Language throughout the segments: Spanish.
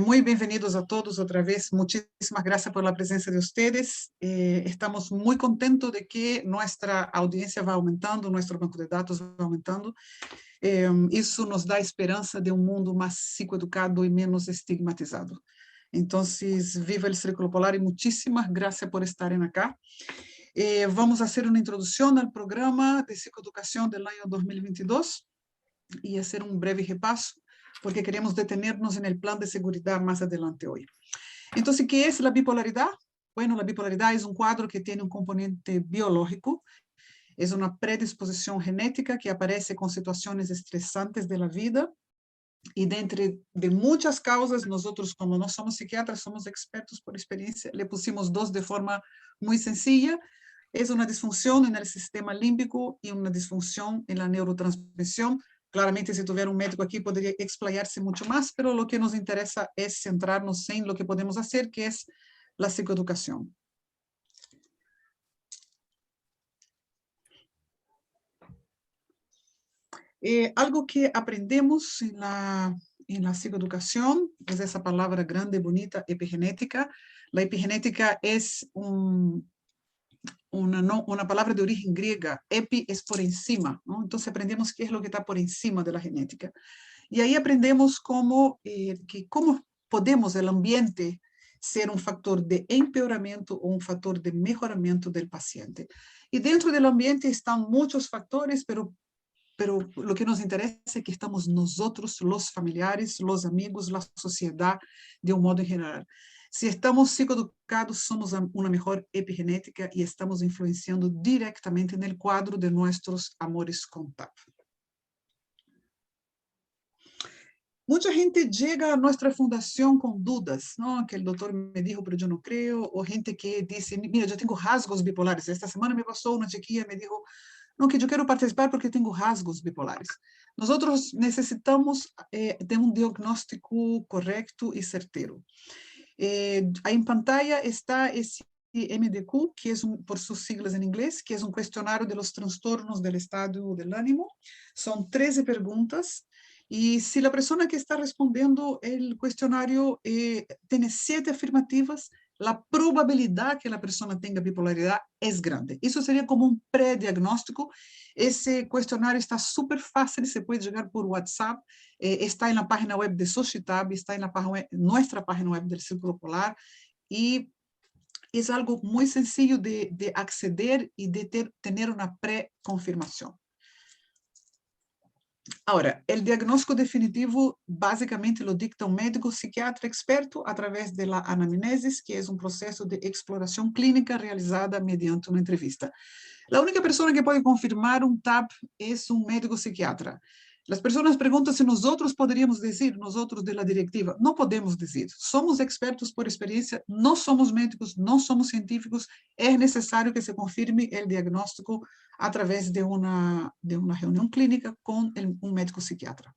Muy bienvenidos a todos otra vez. Muchísimas gracias por la presencia de ustedes. Estamos muy contentos de que nuestra audiencia va aumentando, nuestro banco de datos va aumentando. Isso nos dá esperança de um mundo mais psicoeducado e menos estigmatizado. Então, viva o Círculo Polar e muitíssimas graças por estarem acá. Vamos fazer uma introdução ao programa de psicoeducação do ano 2022 e fazer um breve repasso, porque queremos detenernos en el plan de seguridad más adelante hoy. Entonces, ¿qué es la bipolaridad? Bueno, la bipolaridad es un cuadro que tiene un componente biológico, es una predisposición genética que aparece con situaciones estresantes de la vida, y de muchas causas, nosotros como no somos psiquiatras, somos expertos por experiencia, le pusimos dos de forma muy sencilla. Es una disfunción en el sistema límbico y una disfunción en la neurotransmisión. Claramente, si tuviera un médico aquí, podría explayarse mucho más, pero lo que nos interesa es centrarnos en lo que podemos hacer, que es la psicoeducación. Algo que aprendemos en la psicoeducación es esa palabra grande, bonita, epigenética. La epigenética es una palabra de origen griega. Epi es por encima, ¿no? Entonces aprendemos qué es lo que está por encima de la genética. Y ahí aprendemos cómo podemos el ambiente ser un factor de empeoramiento o un factor de mejoramiento del paciente. Y dentro del ambiente están muchos factores, pero lo que nos interesa es que estamos nosotros, los familiares, los amigos, la sociedad, de un modo en general. Si estamos psicoeducados, somos una mejor epigenética y estamos influenciando directamente en el cuadro de nuestros amores con TAP. Mucha gente llega a nuestra fundación con dudas, ¿no? Que el doctor me dijo, pero yo no creo, o gente que dice, mira, yo tengo rasgos bipolares. Esta semana me pasó una chiquilla, me dijo, no, que yo quiero participar porque tengo rasgos bipolares. Nosotros necesitamos de un diagnóstico correcto y certero. Ahí en pantalla está ese MDQ, que es por sus siglas en inglés, que es un cuestionario de los trastornos del estado del ánimo. Son 13 preguntas. Y si la persona que está respondiendo el cuestionario tiene 7 afirmativas, la probabilidad que la persona tenga bipolaridad es grande. Eso sería como un prediagnóstico. Ese cuestionario está súper fácil, se puede llegar por WhatsApp, está en la página web de Societab, está en nuestra página web del Círculo Polar, y es algo muy sencillo de acceder y de tener una preconfirmación. Ahora, el diagnóstico definitivo básicamente lo dicta un médico psiquiatra experto a través de la anamnesis, que es un proceso de exploración clínica realizada mediante una entrevista. La única persona que puede confirmar un TAP es un médico psiquiatra. Las personas preguntan si nosotros podríamos decir, nosotros de la directiva. No podemos decir. Somos expertos por experiencia, no somos médicos, no somos científicos. Es necesario que se confirme el diagnóstico a través de una reunión clínica con un médico psiquiatra.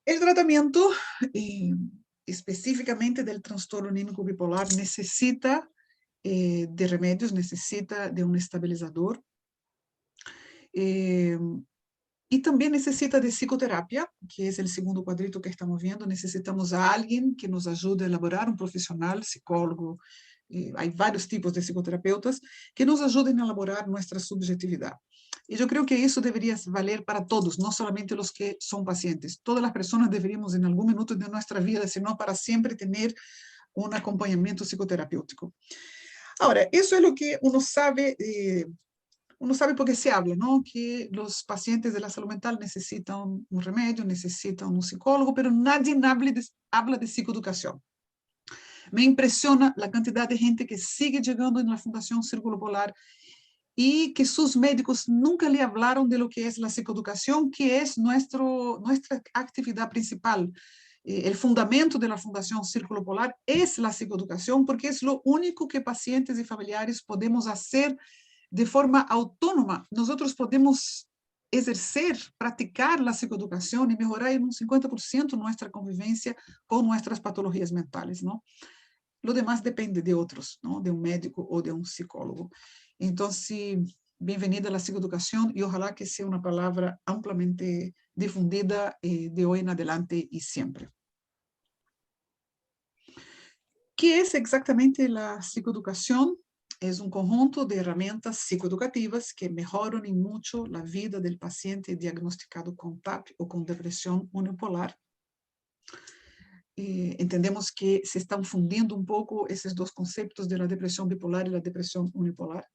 El tratamiento específicamente del trastorno anímico bipolar necesita de remedios, necesita de un estabilizador. Y también necesita de psicoterapia, que es el segundo cuadrito que estamos viendo. Necesitamos a alguien que nos ayude a elaborar, un profesional, psicólogo. Hay varios tipos de psicoterapeutas que nos ayuden a elaborar nuestra subjetividad. Y yo creo que eso debería valer para todos, no solamente los que son pacientes. Todas las personas deberíamos en algún minuto de nuestra vida, si no para siempre, tener un acompañamiento psicoterapéutico. Ahora, eso es lo que uno sabe porque se habla, ¿no? Que los pacientes de la salud mental necesitan un remedio, necesitan un psicólogo, pero nadie habla de psicoeducación. Me impresiona la cantidad de gente que sigue llegando en la Fundación Círculo Polar y que sus médicos nunca le hablaron de lo que es la psicoeducación, que es nuestra actividad principal. El fundamento de la Fundación Círculo Polar es la psicoeducación, porque es lo único que pacientes y familiares podemos hacer de forma autónoma. Nosotros podemos ejercer, practicar la psicoeducación y mejorar en un 50% nuestra convivencia con nuestras patologías mentales, ¿no? Lo demás depende de otros, ¿no? De un médico o de un psicólogo. Entonces, bienvenida a la psicoeducación y ojalá que sea una palabra ampliamente difundida de hoy en adelante y siempre. ¿Qué es exactamente la psicoeducación? Es un conjunto de herramientas psicoeducativas que mejoran en mucho la vida del paciente diagnosticado con TAP o con depresión unipolar. Entendemos que se están fundiendo un poco esos dos conceptos de la depresión bipolar y la depresión unipolar.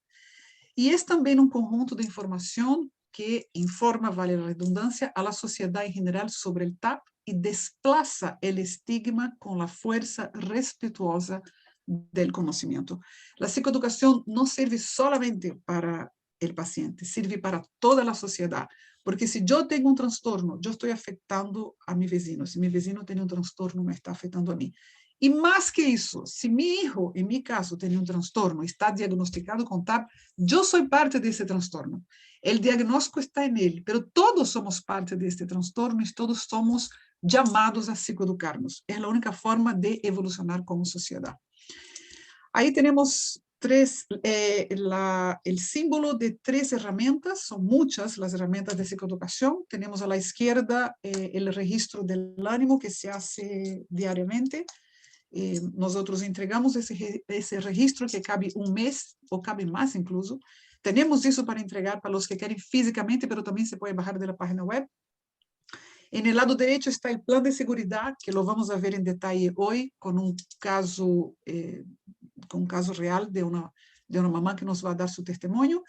Y es también un conjunto de información que informa, vale la redundancia, a la sociedad en general sobre el TAP y desplaza el estigma con la fuerza respetuosa del conocimiento. La psicoeducación no sirve solamente para el paciente, sirve para toda la sociedad. Porque si yo tengo un trastorno, yo estoy afectando a mi vecino. Si mi vecino tiene un trastorno, me está afectando a mí. Y más que eso, si mi hijo, en mi caso, tiene un trastorno, está diagnosticado con TAP, yo soy parte de ese trastorno. El diagnóstico está en él, pero todos somos parte de este trastorno y todos somos llamados a psicoeducarnos. Es la única forma de evolucionar como sociedad. Ahí tenemos el símbolo de 3 herramientas, son muchas las herramientas de psicoeducación. Tenemos a la izquierda el registro del ánimo que se hace diariamente. Nosotros entregamos ese registro que cabe un mes o cabe más incluso. Tenemos eso para entregar para los que quieren físicamente, pero también se puede bajar de la página web. En el lado derecho está el plan de seguridad, que lo vamos a ver en detalle hoy con un caso real de una mamá que nos va a dar su testimonio.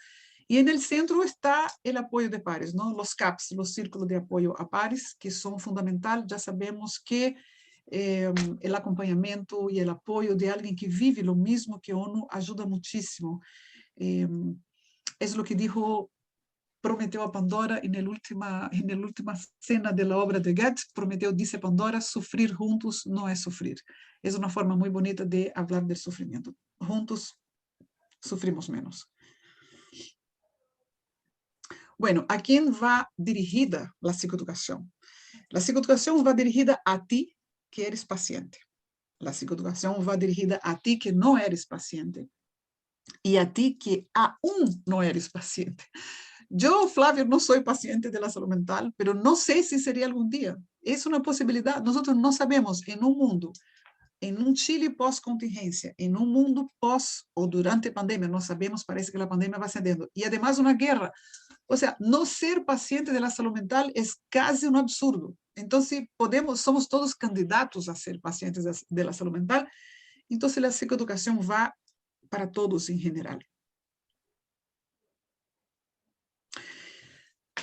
Y en el centro está el apoyo de pares, ¿no? Los CAPs, los círculos de apoyo a pares, que son fundamental. Ya sabemos que el acompañamiento y el apoyo de alguien que vive lo mismo que uno ayuda muchísimo. Es lo que dijo Prometeo a Pandora en la última cena de la obra de Goethe. Prometeo dice a Pandora, sufrir juntos no es sufrir. Es una forma muy bonita de hablar del sufrimiento. Juntos sufrimos menos. Bueno, ¿a quién va dirigida la psicoeducación? La psicoeducación va dirigida a ti que eres paciente. La psicoeducación va dirigida a ti que no eres paciente y a ti que aún no eres paciente. Yo, Flavio, no soy paciente de la salud mental, pero no sé si sería algún día. Es una posibilidad. Nosotros no sabemos en un mundo, en un Chile post-contingencia, en un mundo post o durante pandemia, no sabemos, parece que la pandemia va ascendiendo, y además una guerra. O sea, no ser paciente de la salud mental es casi un absurdo. Entonces, somos todos candidatos a ser pacientes de la salud mental. Entonces, la psicoeducación va para todos en general.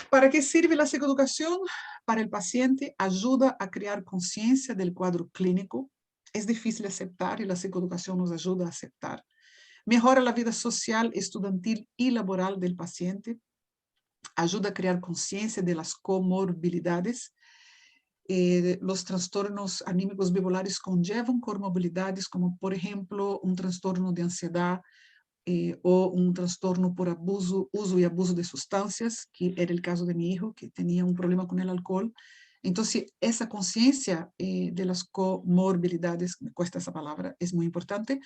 ¿Para qué sirve la psicoeducación? Para el paciente ayuda a crear conciencia del cuadro clínico. Es difícil aceptar y la psicoeducación nos ayuda a aceptar. Mejora la vida social, estudiantil y laboral del paciente. Ayuda a crear conciencia de las comorbilidades. Los trastornos anímicos bipolares conllevan comorbilidades como, por ejemplo, un trastorno de ansiedad, o un trastorno por uso y abuso de sustancias, que era el caso de mi hijo, que tenía un problema con el alcohol. Entonces, esa conciencia de las comorbilidades, me cuesta esa palabra, es muy importante.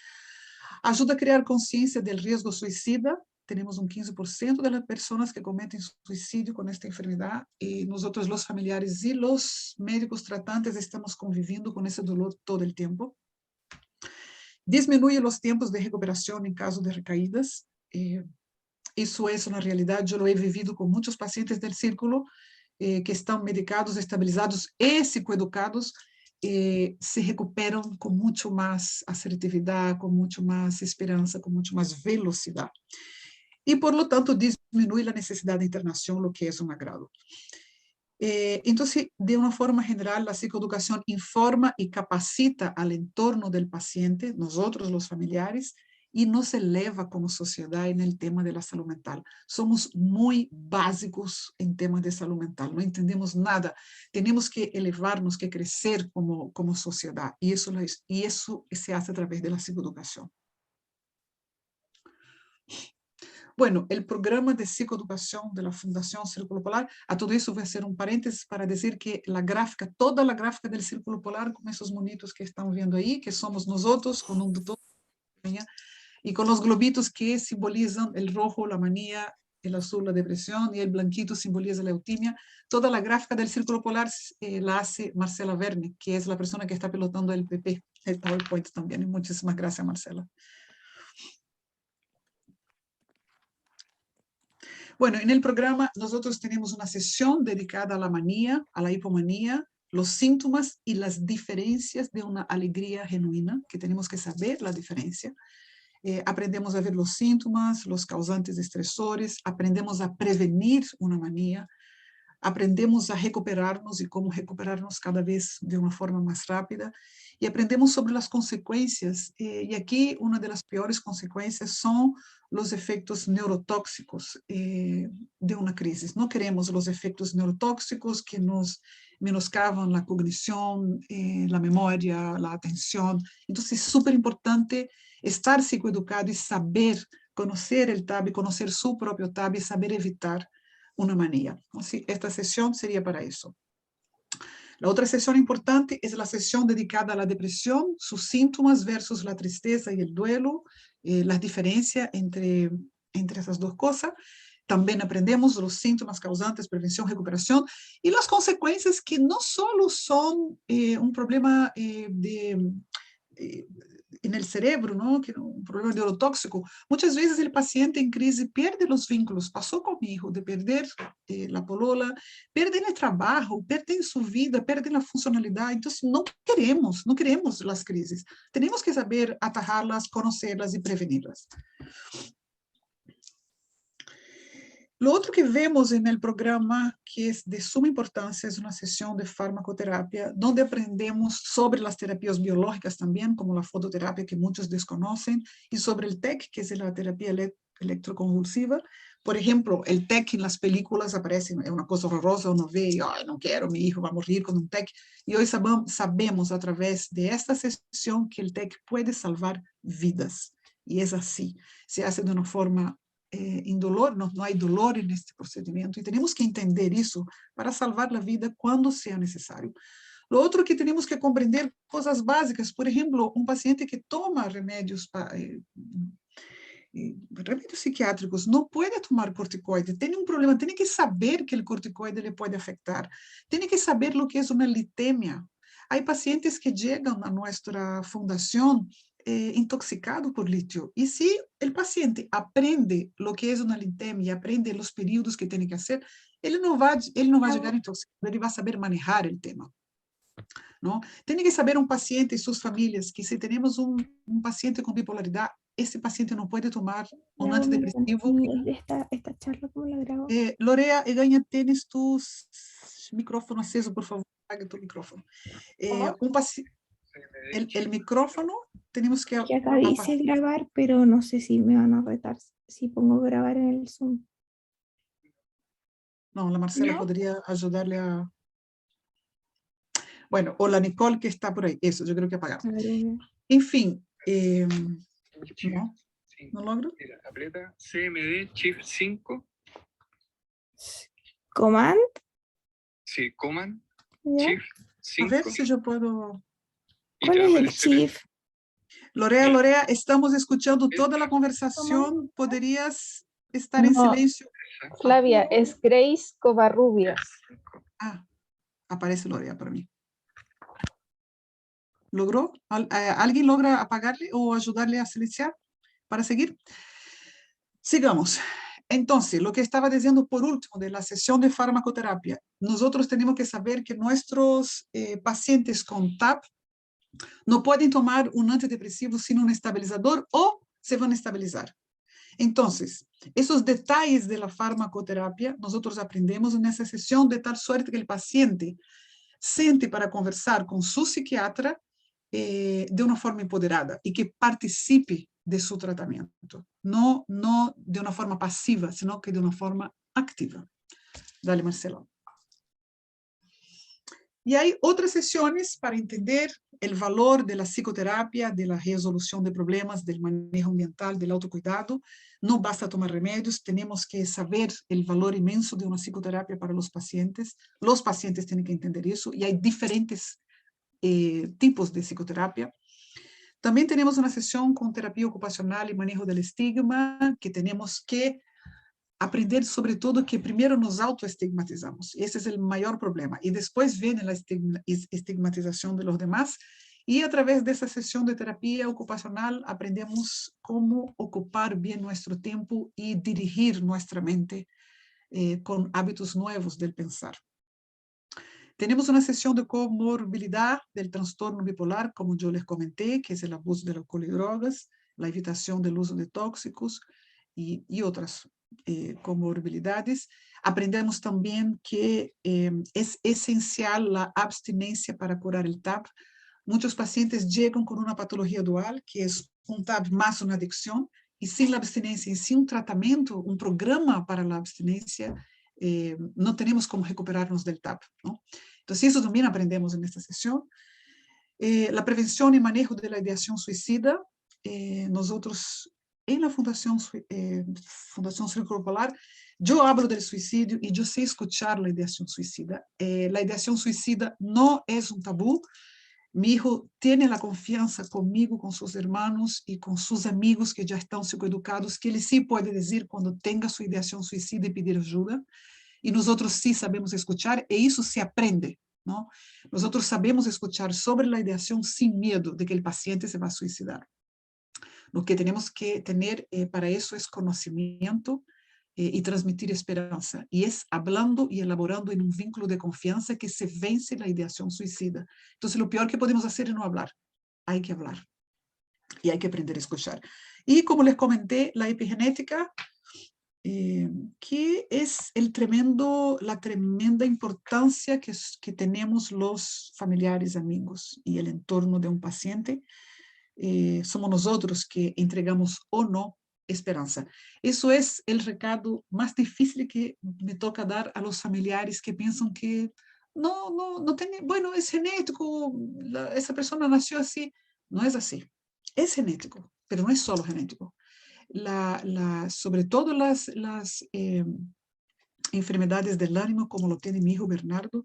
Ayuda a crear conciencia del riesgo suicida. Tenemos un 15% de las personas que cometen suicidio con esta enfermedad y nosotros los familiares y los médicos tratantes estamos conviviendo con ese dolor todo el tiempo. Disminuye los tiempos de recuperación en caso de recaídas. Eso es una realidad. Yo lo he vivido con muchos pacientes del círculo que están medicados, estabilizados y psicoeducados. Se recuperan con mucho más asertividad, con mucho más esperanza, con mucho más velocidad. Y por lo tanto disminuye la necesidad de internación, lo que es un agrado. Entonces, de una forma general, la psicoeducación informa y capacita al entorno del paciente, nosotros los familiares, y nos eleva como sociedad en el tema de la salud mental. Somos muy básicos en temas de salud mental, no entendemos nada. Tenemos que elevarnos, que crecer como sociedad, y eso se hace a través de la psicoeducación. Bueno, el programa de psicoeducación de la Fundación Círculo Polar, a todo eso voy a hacer un paréntesis para decir que la gráfica, toda la gráfica del Círculo Polar, con esos monitos que están viendo ahí, que somos nosotros, con un doctor, y con los globitos que simbolizan el rojo, la manía, el azul la depresión y el blanquito simboliza la eutimia. Toda la gráfica del círculo polar la hace Marcela Verne, que es la persona que está pilotando el PP, el PowerPoint también. Y muchísimas gracias, Marcela. Bueno, en el programa nosotros tenemos una sesión dedicada a la manía, a la hipomanía, los síntomas y las diferencias de una alegría genuina, que tenemos que saber la diferencia. Aprendemos a ver los síntomas, los causantes estresores, aprendemos a prevenir una manía, aprendemos a recuperarnos y cómo recuperarnos cada vez de una forma más rápida, y aprendemos sobre las consecuencias, y aquí una de las peores consecuencias son los efectos neurotóxicos de una crisis. No queremos los efectos neurotóxicos que nos menoscaban la cognición, la memoria, la atención. Entonces es súper importante estar psicoeducado y saber conocer el TAB, conocer su propio TAB y saber evitar una manía. Así, esta sesión sería para eso. La otra sesión importante es la sesión dedicada a la depresión, sus síntomas versus la tristeza y el duelo, las diferencias entre esas dos cosas. También aprendemos los síntomas causantes, prevención, recuperación y las consecuencias que no solo son un problema en el cerebro, ¿no? Que un problema neurotóxico. Muchas veces el paciente en crisis pierde los vínculos. Pasó conmigo de perder la polola, pierde el trabajo, pierde su vida, pierde la funcionalidad. Entonces no queremos las crisis. Tenemos que saber atajarlas, conocerlas y prevenirlas. Lo otro que vemos en el programa, que es de suma importancia, es una sesión de farmacoterapia, donde aprendemos sobre las terapias biológicas también, como la fototerapia que muchos desconocen, y sobre el TEC, que es la terapia electroconvulsiva. Por ejemplo, el TEC en las películas aparece, es una cosa horrorosa, uno ve y, ay, no quiero, mi hijo va a morir con un TEC. Y hoy sabemos a través de esta sesión que el TEC puede salvar vidas. Y es así, se hace de una forma indolor, no hay dolor en este procedimiento y tenemos que entender eso para salvar la vida cuando sea necesario. Lo otro que tenemos que comprender cosas básicas, por ejemplo, un paciente que toma remédios remédios psiquiátricos no puede tomar corticoide, tiene un problema, tiene que saber que el corticoide le puede afectar, tiene que saber lo que es una litemia. Hay pacientes que llegan a nuestra fundación intoxicado por litio. Y si el paciente aprende lo que es una litemia, aprende los periodos que tiene que hacer, ele não vai llegar intoxicado, ele vai saber manejar el tema. ¿No? Tiene que saber un paciente y sus familias que si tenemos un paciente con bipolaridad, ese paciente no puede tomar un antidepresivo. Esta charla, ¿cómo la grabo? Lorea, Egaña, tienes tu micrófono aceso, por favor, apaga tu micrófono. El micrófono tenemos que... Que acá dice grabar, pero no sé si me van a retar si pongo grabar en el Zoom. No, la Marcela ¿No? podría ayudarle a... Bueno, o la Nicole que está por ahí. Eso, yo creo que apagamos. En fin, ¿no? ¿No logro? Mira, aprieta CMD Shift 5. ¿Command? Sí, Command ¿Ya? Shift 5. A ver si yo puedo... ¿Cuál es el Shift? Lorea, estamos escuchando toda la conversación. ¿Podrías estar en silencio? Flavia, es Grace Covarrubias. Ah, aparece Lorea para mí. ¿Logró? ¿Alguien logra apagarle o ayudarle a silenciar para seguir? Sigamos. Entonces, lo que estaba diciendo por último de la sesión de farmacoterapia, nosotros tenemos que saber que nuestros pacientes con TAP no pueden tomar un antidepresivo sin un estabilizador o se van a estabilizar. Entonces, esos detalles de la farmacoterapia nosotros aprendemos en esa sesión de tal suerte que el paciente siente para conversar con su psiquiatra de una forma empoderada y que participe de su tratamiento. No de una forma pasiva, sino que de una forma activa. Dale, Marcelo. Y hay otras sesiones para entender el valor de la psicoterapia, de la resolución de problemas, del manejo ambiental, del autocuidado. No basta tomar remedios, tenemos que saber el valor inmenso de una psicoterapia para los pacientes. Los pacientes tienen que entender eso y hay diferentes tipos de psicoterapia. También tenemos una sesión con terapia ocupacional y manejo del estigma, que tenemos que aprender sobre todo que primero nos autoestigmatizamos. Ese es el mayor problema. Y después viene la estigmatización de los demás. Y a través de esa sesión de terapia ocupacional aprendemos cómo ocupar bien nuestro tiempo y dirigir nuestra mente con hábitos nuevos del pensar. Tenemos una sesión de comorbilidad del trastorno bipolar, como yo les comenté, que es el abuso de alcohol y drogas, la evitación del uso de tóxicos y otras comorbilidades. Aprendemos también que es esencial la abstinencia para curar el TAB. Muchos pacientes llegan con una patología dual, que es un TAB más una adicción, y sin la abstinencia y sin un tratamiento, un programa para la abstinencia, no tenemos cómo recuperarnos del TAB, ¿no? Entonces, eso también aprendemos en esta sesión. La prevención y manejo de la ideación suicida. Nosotros, en la Fundación Círculo Polar, yo hablo del suicidio y yo sé escuchar la ideación suicida. La ideación suicida no es un tabú. Mi hijo tiene la confianza conmigo, con sus hermanos y con sus amigos que ya están psicoeducados, que él sí puede decir cuando tenga su ideación suicida y pedir ayuda. Y nosotros sí sabemos escuchar, y eso se aprende, ¿no? Nosotros sabemos escuchar sobre la ideación sin miedo de que el paciente se va a suicidar. Lo que tenemos que tener para eso es conocimiento y transmitir esperanza. Y es hablando y elaborando en un vínculo de confianza que se vence la ideación suicida. Entonces, lo peor que podemos hacer es no hablar. Hay que hablar. Y hay que aprender a escuchar. Y como les comenté, la epigenética, que es la tremenda importancia que tenemos los familiares, amigos y el entorno de un paciente. Somos nosotros que entregamos o no esperanza. Eso es el recado más difícil que me toca dar a los familiares que piensan que no tiene, bueno, es genético, esa persona nació así. No es así. Es genético, pero no es solo genético. Sobre todo las enfermedades del ánimo, como lo tiene mi hijo Bernardo,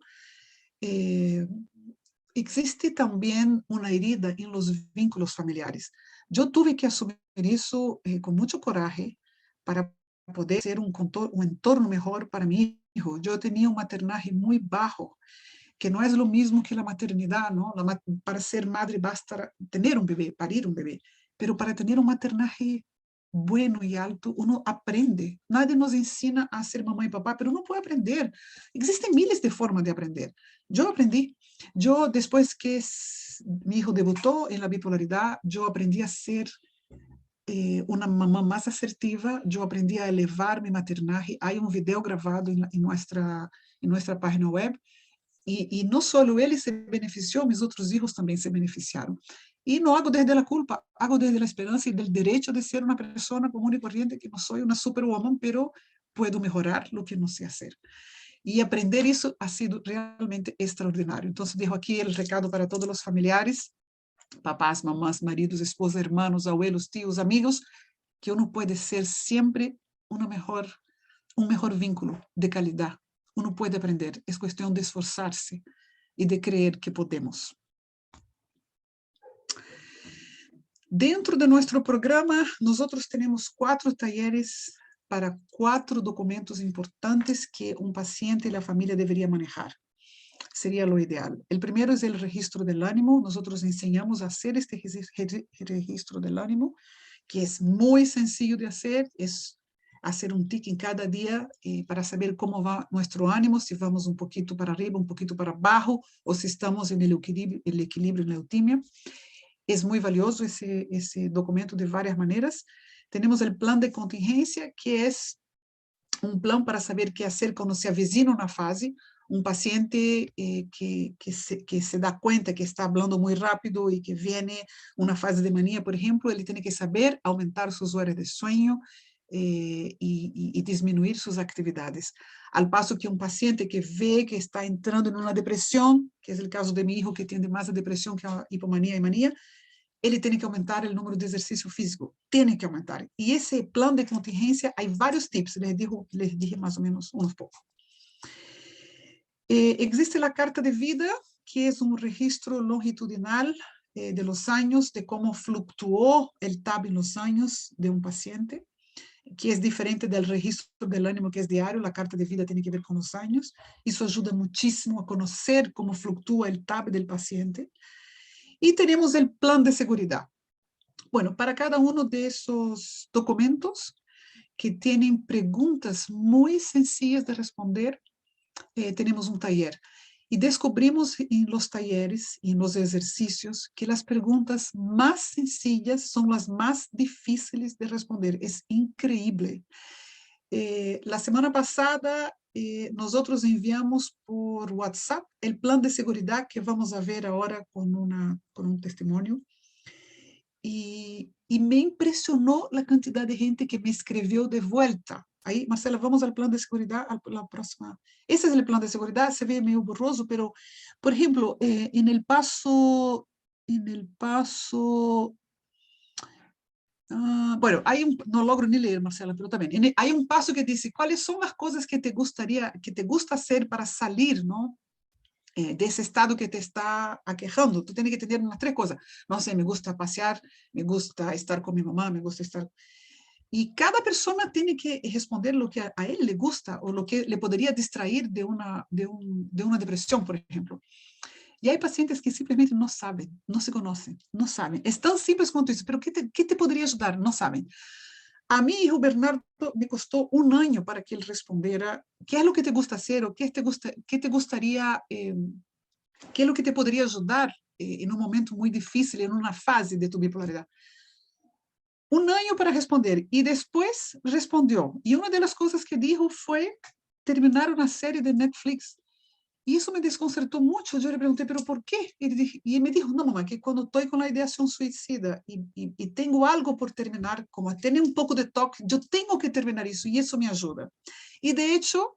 existe también una herida en los vínculos familiares. Yo tuve que asumir eso con mucho coraje para poder hacer un entorno mejor para mi hijo. Yo tenía un maternaje muy bajo, que no es lo mismo que la maternidad, ¿no? Para ser madre basta tener un bebé, parir un bebé, pero para tener un maternaje bueno y alto, uno aprende. Nadie nos enseña a ser mamá y papá, pero uno puede aprender. Existen miles de formas de aprender. Yo aprendí. Yo, después que mi hijo debutó en la bipolaridad, yo aprendí a ser una mamá más asertiva. Yo aprendí a elevar mi maternaje. Hay un video grabado en nuestra página web. Y no solo él se benefició, mis otros hijos también se beneficiaron. Y no hago desde la culpa, hago desde la esperanza y del derecho de ser una persona común y corriente, que no soy una superwoman, pero puedo mejorar lo que no sé hacer. Y aprender eso ha sido realmente extraordinario. Entonces dejo aquí el recado para todos los familiares, papás, mamás, maridos, esposas, hermanos, abuelos, tíos, amigos, que uno puede ser siempre un mejor vínculo de calidad. Uno puede aprender, es cuestión de esforzarse y de creer que podemos. Dentro de nuestro programa, nosotros tenemos 4 talleres para 4 documentos importantes que un paciente y la familia debería manejar. Sería lo ideal. El primero es el registro del ánimo. Nosotros enseñamos a hacer este registro del ánimo, que es muy sencillo de hacer, es hacer un tic en cada día para saber cómo va nuestro ánimo, si vamos un poquito para arriba, un poquito para abajo, o si estamos en el equilibrio en la eutimia. Es muy valioso ese documento de varias maneras. Tenemos el plan de contingencia, que es un plan para saber qué hacer cuando se avecina una fase. Un paciente que se da cuenta que está hablando muy rápido y que viene una fase de manía, por ejemplo, él tiene que saber aumentar sus horas de sueño y disminuir sus actividades. Al paso que un paciente que ve que está entrando en una depresión, que es el caso de mi hijo, que tiene más depresión que hipomanía y manía, ele tem que aumentar o número de exercício físico, tem que aumentar. E esse plano de contingência, há vários tipos, les dije mais ou menos uns poucos. Existe a carta de vida, que é um registro longitudinal de los años, de cómo fluctuó el TAB en los años de un paciente. que es diferente del registro del ánimo que es diario. La carta de vida tiene que ver con los años. Eso ayuda muchísimo a conocer cómo fluctúa el TAP del paciente. Y tenemos el plan de seguridad. Bueno, para cada uno de esos documentos que tienen preguntas muy sencillas de responder, tenemos un taller. Y descubrimos en los talleres y en los ejercicios que las preguntas más sencillas son las más difíciles de responder. Es increíble. La semana pasada, nosotros enviamos por WhatsApp el plan de seguridad que vamos a ver ahora con un testimonio. Y me impresionó la cantidad de gente que me escribió de vuelta. Ahí, Marcela, vamos al plan de seguridad, a la próxima. Ese es el plan de seguridad, se ve medio borroso, pero, por ejemplo, en el paso, bueno, no logro ni leer, Marcela, pero también, hay un paso que dice, ¿cuáles son las cosas que te gusta hacer para salir, ¿no? De ese estado que te está aquejando? Tú tienes que tener unas 3 cosas. No sé, me gusta pasear, me gusta estar con mi mamá, me gusta estar... Y cada persona tiene que responder lo que a él le gusta o lo que le podría distraer de una depresión, por ejemplo. Y hay pacientes que simplemente no saben, no se conocen, no saben. Es tan simple cuanto eso, pero ¿qué te podría ayudar? No saben. A mi hijo Bernardo me costó 1 año para que él respondiera qué es lo que te gusta hacer o qué te gustaría, qué es lo que te podría ayudar en un momento muy difícil, en una fase de tu bipolaridad. 1 año para responder y después respondió. Y una de las cosas que dijo fue terminar una serie de Netflix. Y eso me desconcertó mucho. Yo le pregunté, ¿pero por qué? Y él me dijo, no, mamá, que cuando estoy con la ideación suicida y tengo algo por terminar, como tener un poco de toque, yo tengo que terminar eso y eso me ayuda. Y de hecho,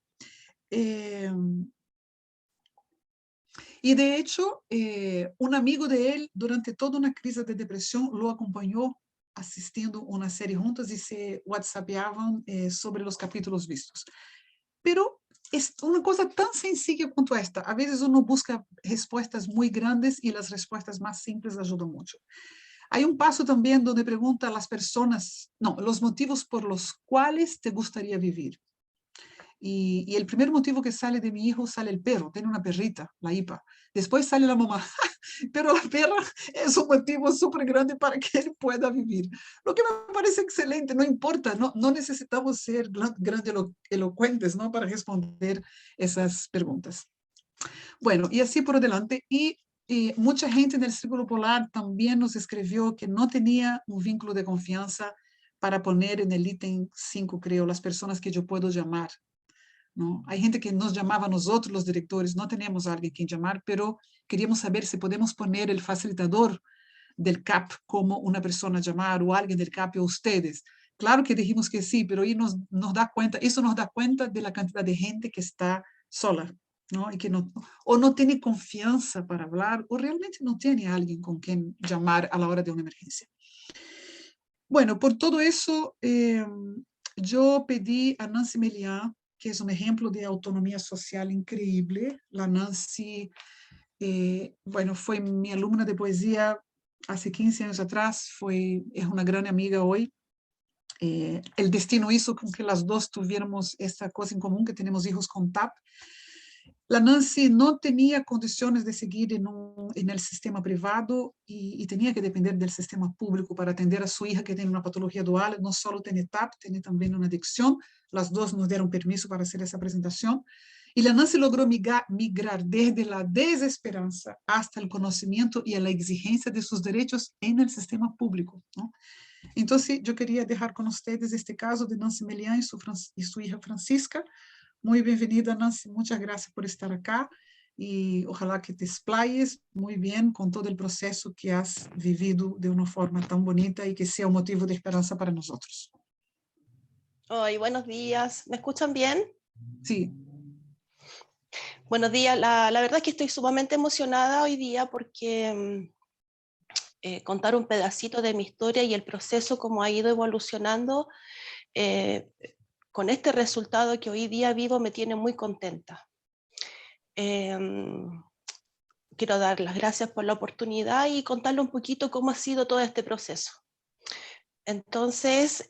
un amigo de él, durante toda una crisis de depresión, lo acompañó asistiendo una serie juntos y se whatsappeaban sobre los capítulos vistos. Pero es una cosa tan sencilla cuanto esta. A veces uno busca respuestas muy grandes y las respuestas más simples ayudan mucho. Hay un paso también donde pregunta a las personas, los motivos por los cuales te gustaría vivir. Y el primer motivo que sale de mi hijo sale el perro, tiene una perrita, la Ipa. Después sale la mamá, pero la perra es un motivo súper grande para que él pueda vivir. Lo que me parece excelente, no importa, no necesitamos ser grandilocuentes, ¿no? Para responder esas preguntas. Bueno, y así por adelante. Y mucha gente en el Círculo Polar también nos escribió que no tenía un vínculo de confianza para poner en el ítem 5, creo, las personas que yo puedo llamar. ¿No? Hay gente que nos llamaba a nosotros, los directores, no teníamos a alguien a quien llamar, pero queríamos saber si podemos poner el facilitador del CAP como una persona a llamar o alguien del CAP o ustedes. Claro que dijimos que sí, pero ahí nos da cuenta, eso nos da cuenta de la cantidad de gente que está sola, ¿no? Y que o no tiene confianza para hablar o realmente no tiene a alguien con quien llamar a la hora de una emergencia. Bueno, por todo eso, yo pedí a Nancy Melián, que es un ejemplo de autonomía social increíble. La Nancy, bueno, fue mi alumna de poesía hace 15 años atrás, es una gran amiga hoy. El destino hizo con que las dos tuviéramos esta cosa en común, que tenemos hijos con TAP. La Nancy no tenía condiciones de seguir en el sistema privado y tenía que depender del sistema público para atender a su hija que tiene una patología dual, no solo tiene TAP, tiene también una adicción. Las dos nos dieron permiso para hacer esa presentación. Y la Nancy logró migrar desde la desesperanza hasta el conocimiento y a la exigencia de sus derechos en el sistema público, ¿no? Entonces, yo quería dejar con ustedes este caso de Nancy Melián y su hija Francisca. Muy bienvenida, Nancy. Muchas gracias por estar acá y ojalá que te explayes muy bien con todo el proceso que has vivido de una forma tan bonita y que sea un motivo de esperanza para nosotros. Hoy, buenos días. ¿Me escuchan bien? Sí. Buenos días. La verdad es que estoy sumamente emocionada hoy día porque contar un pedacito de mi historia y el proceso como ha ido evolucionando con este resultado que hoy día vivo me tiene muy contenta. Quiero dar las gracias por la oportunidad y contarle un poquito cómo ha sido todo este proceso. Entonces,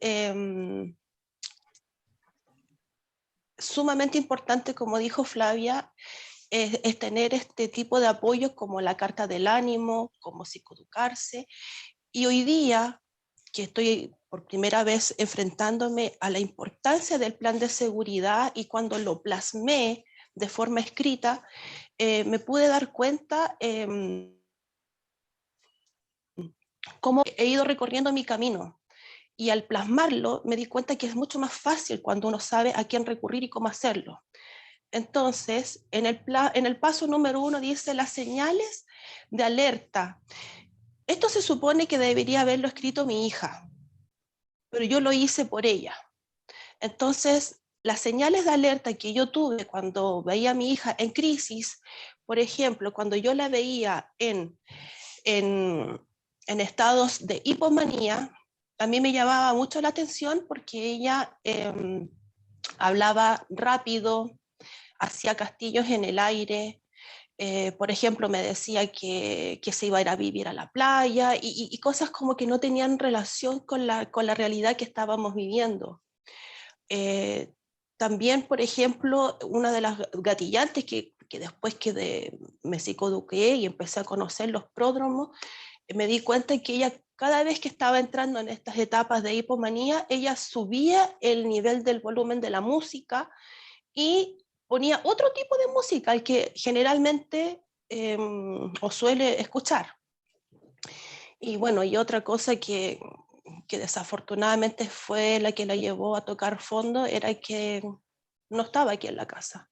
sumamente importante, como dijo Flavia, es tener este tipo de apoyos como la carta del ánimo, como psicoeducarse. Y hoy día, que estoy por primera vez enfrentándome a la importancia del plan de seguridad, y cuando lo plasmé de forma escrita, me pude dar cuenta cómo he ido recorriendo mi camino. Y al plasmarlo me di cuenta que es mucho más fácil cuando uno sabe a quién recurrir y cómo hacerlo. Entonces, en el paso número 1 dice las señales de alerta. Esto se supone que debería haberlo escrito mi hija, pero yo lo hice por ella. Entonces, las señales de alerta que yo tuve cuando veía a mi hija en crisis, por ejemplo, cuando yo la veía en estados de hipomanía, a mí me llamaba mucho la atención porque ella hablaba rápido, hacía castillos en el aire. Por ejemplo, me decía que se iba a ir a vivir a la playa y cosas como que no tenían relación con la realidad que estábamos viviendo. También, por ejemplo, una de las gatillantes que después que me psicoeduqué y empecé a conocer los pródromos, me di cuenta que ella, cada vez que estaba entrando en estas etapas de hipomanía, ella subía el nivel del volumen de la música y ponía otro tipo de música, al que generalmente o suele escuchar. Y bueno, y otra cosa que desafortunadamente fue la que la llevó a tocar fondo, era que no estaba aquí en la casa.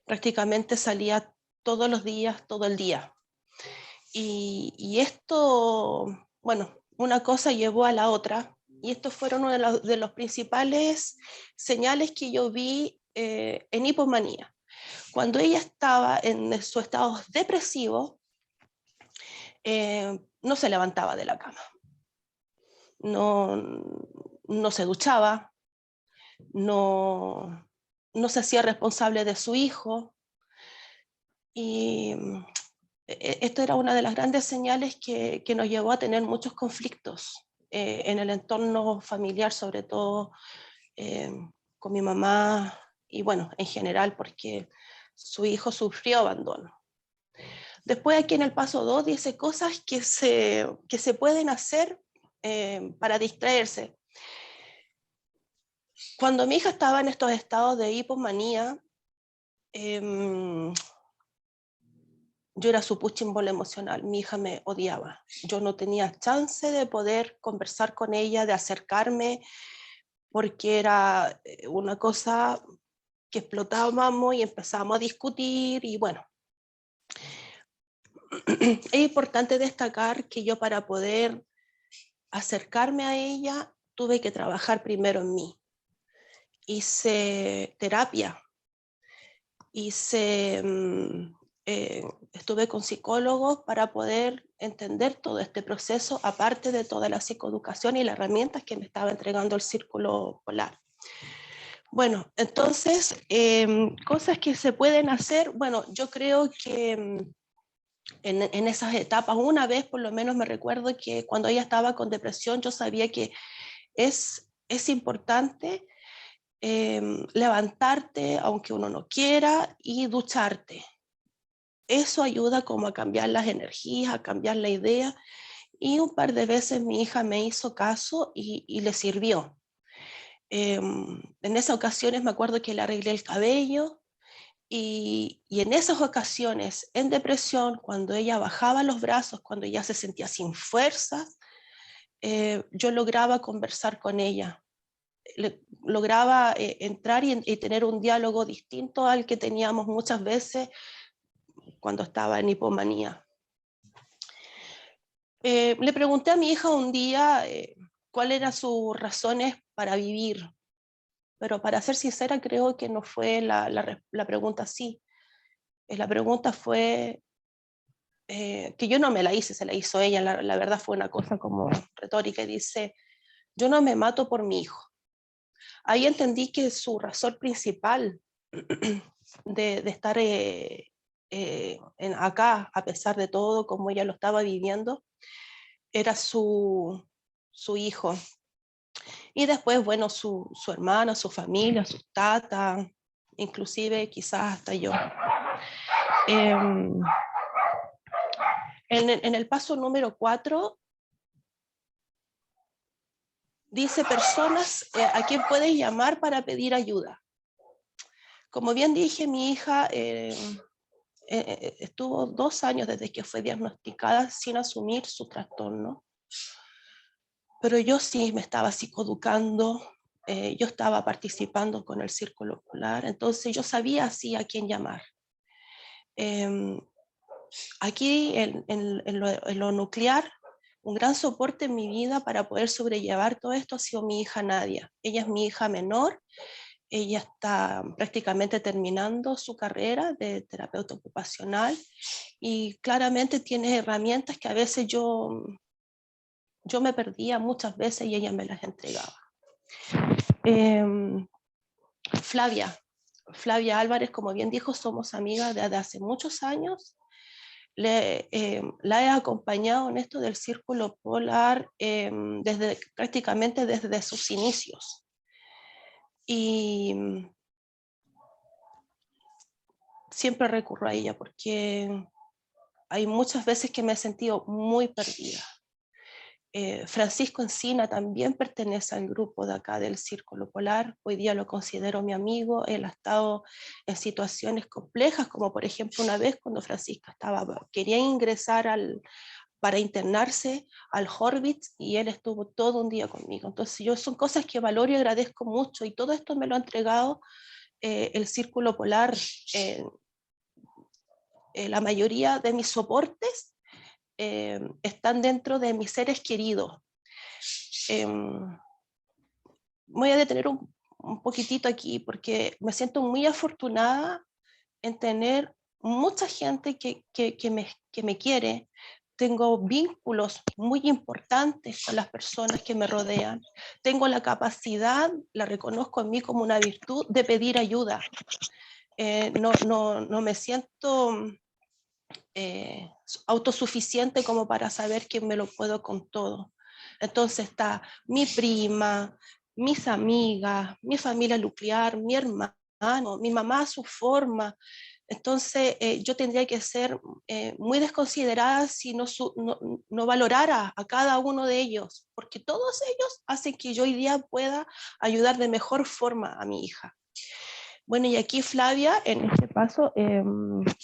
Prácticamente salía todos los días, todo el día. Y esto, bueno, una cosa llevó a la otra, y estos fueron uno de los principales señales que yo vi en hipomanía. Cuando ella estaba en su estado depresivo, no se levantaba de la cama, no se duchaba, no se hacía responsable de su hijo, y esto era una de las grandes señales que nos llevó a tener muchos conflictos en el entorno familiar, sobre todo con mi mamá, y bueno, en general, porque su hijo sufrió abandono. Después aquí en el paso 2 dice cosas que se pueden hacer para distraerse. Cuando mi hija estaba en estos estados de hipomanía, yo era su punching ball emocional. Mi hija me odiaba. Yo no tenía chance de poder conversar con ella, de acercarme, porque era una cosa que explotábamos y empezábamos a discutir, y bueno. Es importante destacar que yo, para poder acercarme a ella, tuve que trabajar primero en mí. Hice terapia, estuve con psicólogos para poder entender todo este proceso, aparte de toda la psicoeducación y las herramientas que me estaba entregando el Círculo Polar. Bueno, entonces, cosas que se pueden hacer. Bueno, yo creo que en esas etapas, una vez por lo menos me recuerdo que cuando ella estaba con depresión, yo sabía que es importante levantarte aunque uno no quiera y ducharte. Eso ayuda como a cambiar las energías, a cambiar la idea, y un par de veces mi hija me hizo caso y le sirvió. En esas ocasiones me acuerdo que le arreglé el cabello, y en esas ocasiones, en depresión, cuando ella bajaba los brazos, cuando ella se sentía sin fuerzas, yo lograba conversar con ella. Lograba entrar y tener un diálogo distinto al que teníamos muchas veces cuando estaba en hipomanía. Le pregunté a mi hija un día cuáles eran sus razones para vivir, pero para ser sincera creo que no fue la pregunta así. La pregunta fue que yo no me la hice, se la hizo ella. La verdad fue una cosa como retórica, y dice: yo no me mato por mi hijo. Ahí entendí que su razón principal de estar acá, a pesar de todo, como ella lo estaba viviendo, era su hijo. Y después, bueno, su hermana, su familia, sus tatas, inclusive quizás hasta yo. En el paso número 4, dice personas a quién puedes llamar para pedir ayuda. Como bien dije, mi hija estuvo 2 años desde que fue diagnosticada sin asumir su trastorno. Pero yo sí me estaba psicoeducando, yo estaba participando con el Círculo Polar, entonces yo sabía así a quién llamar. Aquí en lo nuclear, un gran soporte en mi vida para poder sobrellevar todo esto ha sido mi hija Nadia. Ella es mi hija menor, ella está prácticamente terminando su carrera de terapeuta ocupacional y claramente tiene herramientas que a veces yo me perdía muchas veces y ella me las entregaba. Flavia Álvarez, como bien dijo, somos amigas desde hace muchos años. La he acompañado en esto del Círculo Polar prácticamente desde sus inicios. Y siempre recurro a ella porque hay muchas veces que me he sentido muy perdida. Francisco Encina también pertenece al grupo de acá del Círculo Polar. Hoy día lo considero mi amigo. Él ha estado en situaciones complejas, como por ejemplo una vez cuando Francisco quería ingresar para internarse al Horvitz y él estuvo todo un día conmigo. Entonces son cosas que valoro y agradezco mucho y todo esto me lo ha entregado el Círculo Polar. La mayoría de mis soportes están dentro de mis seres queridos. Voy a detener un poquitito aquí porque me siento muy afortunada en tener mucha gente que me quiere. Tengo vínculos muy importantes con las personas que me rodean. Tengo la capacidad, la reconozco en mí como una virtud, de pedir ayuda. No me siento autosuficiente como para saber que me lo puedo con todo. Entonces está mi prima, mis amigas, mi familia nuclear, mi hermano, mi mamá a su forma. Entonces yo tendría que ser muy desconsiderada si no valorara a cada uno de ellos, porque todos ellos hacen que yo hoy día pueda ayudar de mejor forma a mi hija. Bueno, y aquí Flavia, en este paso,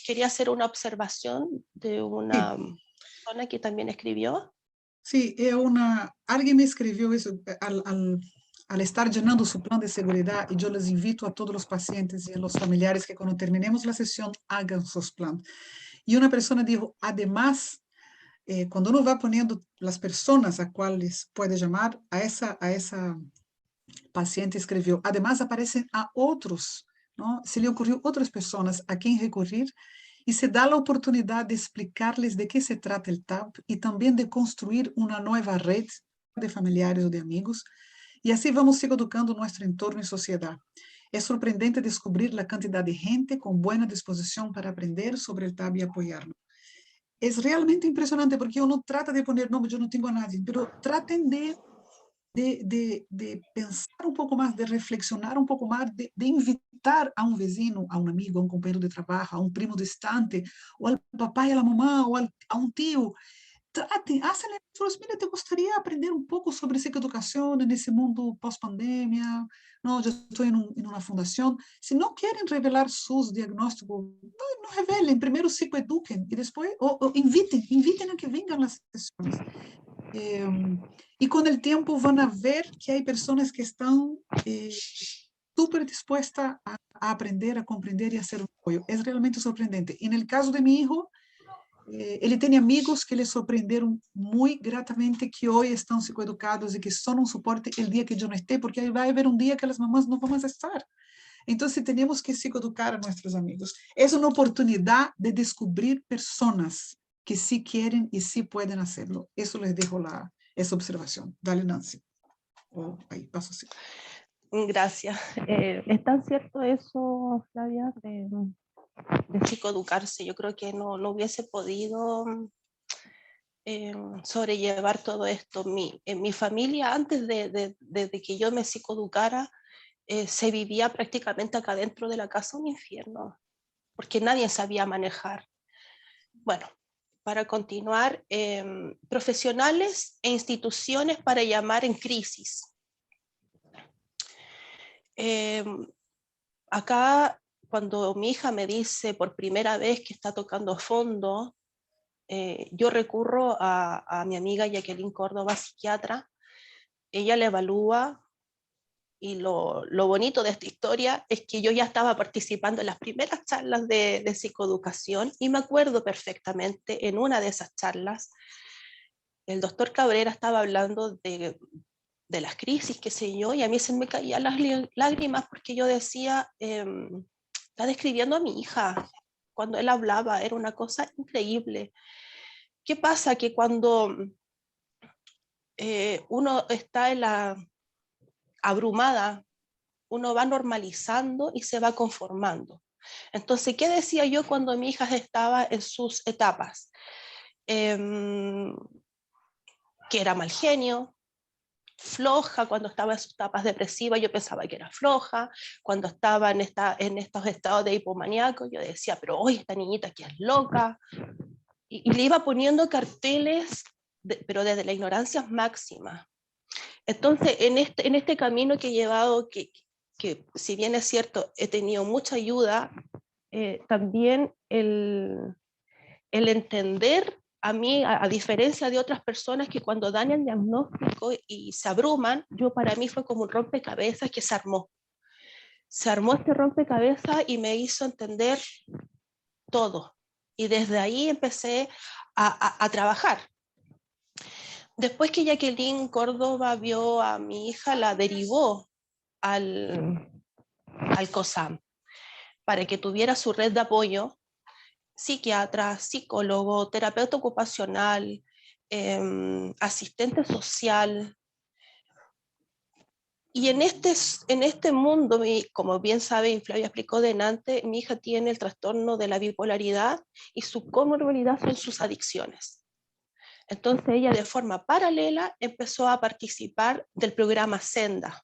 quería hacer una observación de una persona que también escribió. Sí, alguien me escribió eso al estar llenando su plan de seguridad y yo les invito a todos los pacientes y a los familiares que cuando terminemos la sesión hagan sus planes. Y una persona dijo, además, cuando uno va poniendo las personas a cuales puede llamar, a esa paciente escribió, además aparecen a otros, ¿no? Se le ocurrió otras personas a quien recurrir y se da la oportunidad de explicarles de qué se trata el TAP y también de construir una nueva red de familiares o de amigos y así vamos psicoeducando nuestro entorno y sociedad. Es sorprendente descubrir la cantidad de gente con buena disposición para aprender sobre el TAP y apoyarlo. Es realmente impresionante porque uno trata de poner, no, yo no tengo a nadie, pero traten de pensar um pouco mais, de reflexionar um pouco mais, de invitar a um vizinho, a um amigo, a um companheiro de trabalho, a um primo distante, ou ao papai, à mamãe, ou a um tio. Tratem, hacen esforços. Mira, te gostaria aprender um pouco sobre psicoeducação nesse mundo pós-pandemia? Não, eu estou em uma fundação. Se não querem revelar seus diagnósticos, não revelem. Primeiro psicoeduquem e depois ou invitem a que venham as sessões. Y con el tiempo van a ver que hay personas que están súper dispuestas a aprender, a comprender y a hacer un apoyo. Es realmente sorprendente. En el caso de mi hijo, él tiene amigos que le sorprenderon muy gratamente que hoy están psicoeducados y que son un soporte el día que yo no esté, porque va a haber un día que las mamás no vamos a estar. Entonces tenemos que psicoeducar a nuestros amigos. Es una oportunidad de descubrir personas que sí quieren y sí pueden hacerlo. Eso les dejo esa observación. Dale, Nancy. Ahí paso así. Gracias. Es tan cierto eso, Flavia, de psicoeducarse. Yo creo que no hubiese podido sobrellevar todo esto. En mi familia, antes de que yo me psicoeducara, se vivía prácticamente acá dentro de la casa un infierno, porque nadie sabía manejar. Bueno, para continuar, profesionales e instituciones para llamar en crisis. Acá, cuando mi hija me dice por primera vez que está tocando fondo, yo recurro a mi amiga Jacqueline Córdoba, psiquiatra. Ella la evalúa, y lo bonito de esta historia es que yo ya estaba participando en las primeras charlas de psicoeducación, y me acuerdo perfectamente en una de esas charlas, el doctor Cabrera estaba hablando de las crisis, qué sé yo, y a mí se me caían las lágrimas porque yo decía, está describiendo a mi hija. Cuando él hablaba era una cosa increíble. ¿Qué pasa? Que cuando uno está en la abrumada, uno va normalizando y se va conformando. Entonces, ¿qué decía yo cuando mi hija estaba en sus etapas? Que era mal genio, floja. Cuando estaba en sus etapas depresivas yo pensaba que era floja. Cuando estaba en estos estados de hipomaníaco yo decía, pero hoy esta niñita que es loca. Y le iba poniendo carteles, pero desde la ignorancia máxima. Entonces, en este camino que he llevado, que si bien es cierto, he tenido mucha ayuda, también el entender a mí, a diferencia de otras personas que cuando dan el diagnóstico y se abruman, para mí fue como un rompecabezas que se armó. Se armó este rompecabezas y me hizo entender todo. Y desde ahí empecé a trabajar. Después que Jacqueline Córdoba vio a mi hija, la derivó al COSAM para que tuviera su red de apoyo: psiquiatra, psicólogo, terapeuta ocupacional, asistente social. Y en este mundo, como bien sabe y Flavia explicó delante, mi hija tiene el trastorno de la bipolaridad y su comorbilidad son sus adicciones. Entonces ella, de forma paralela, empezó a participar del programa Senda.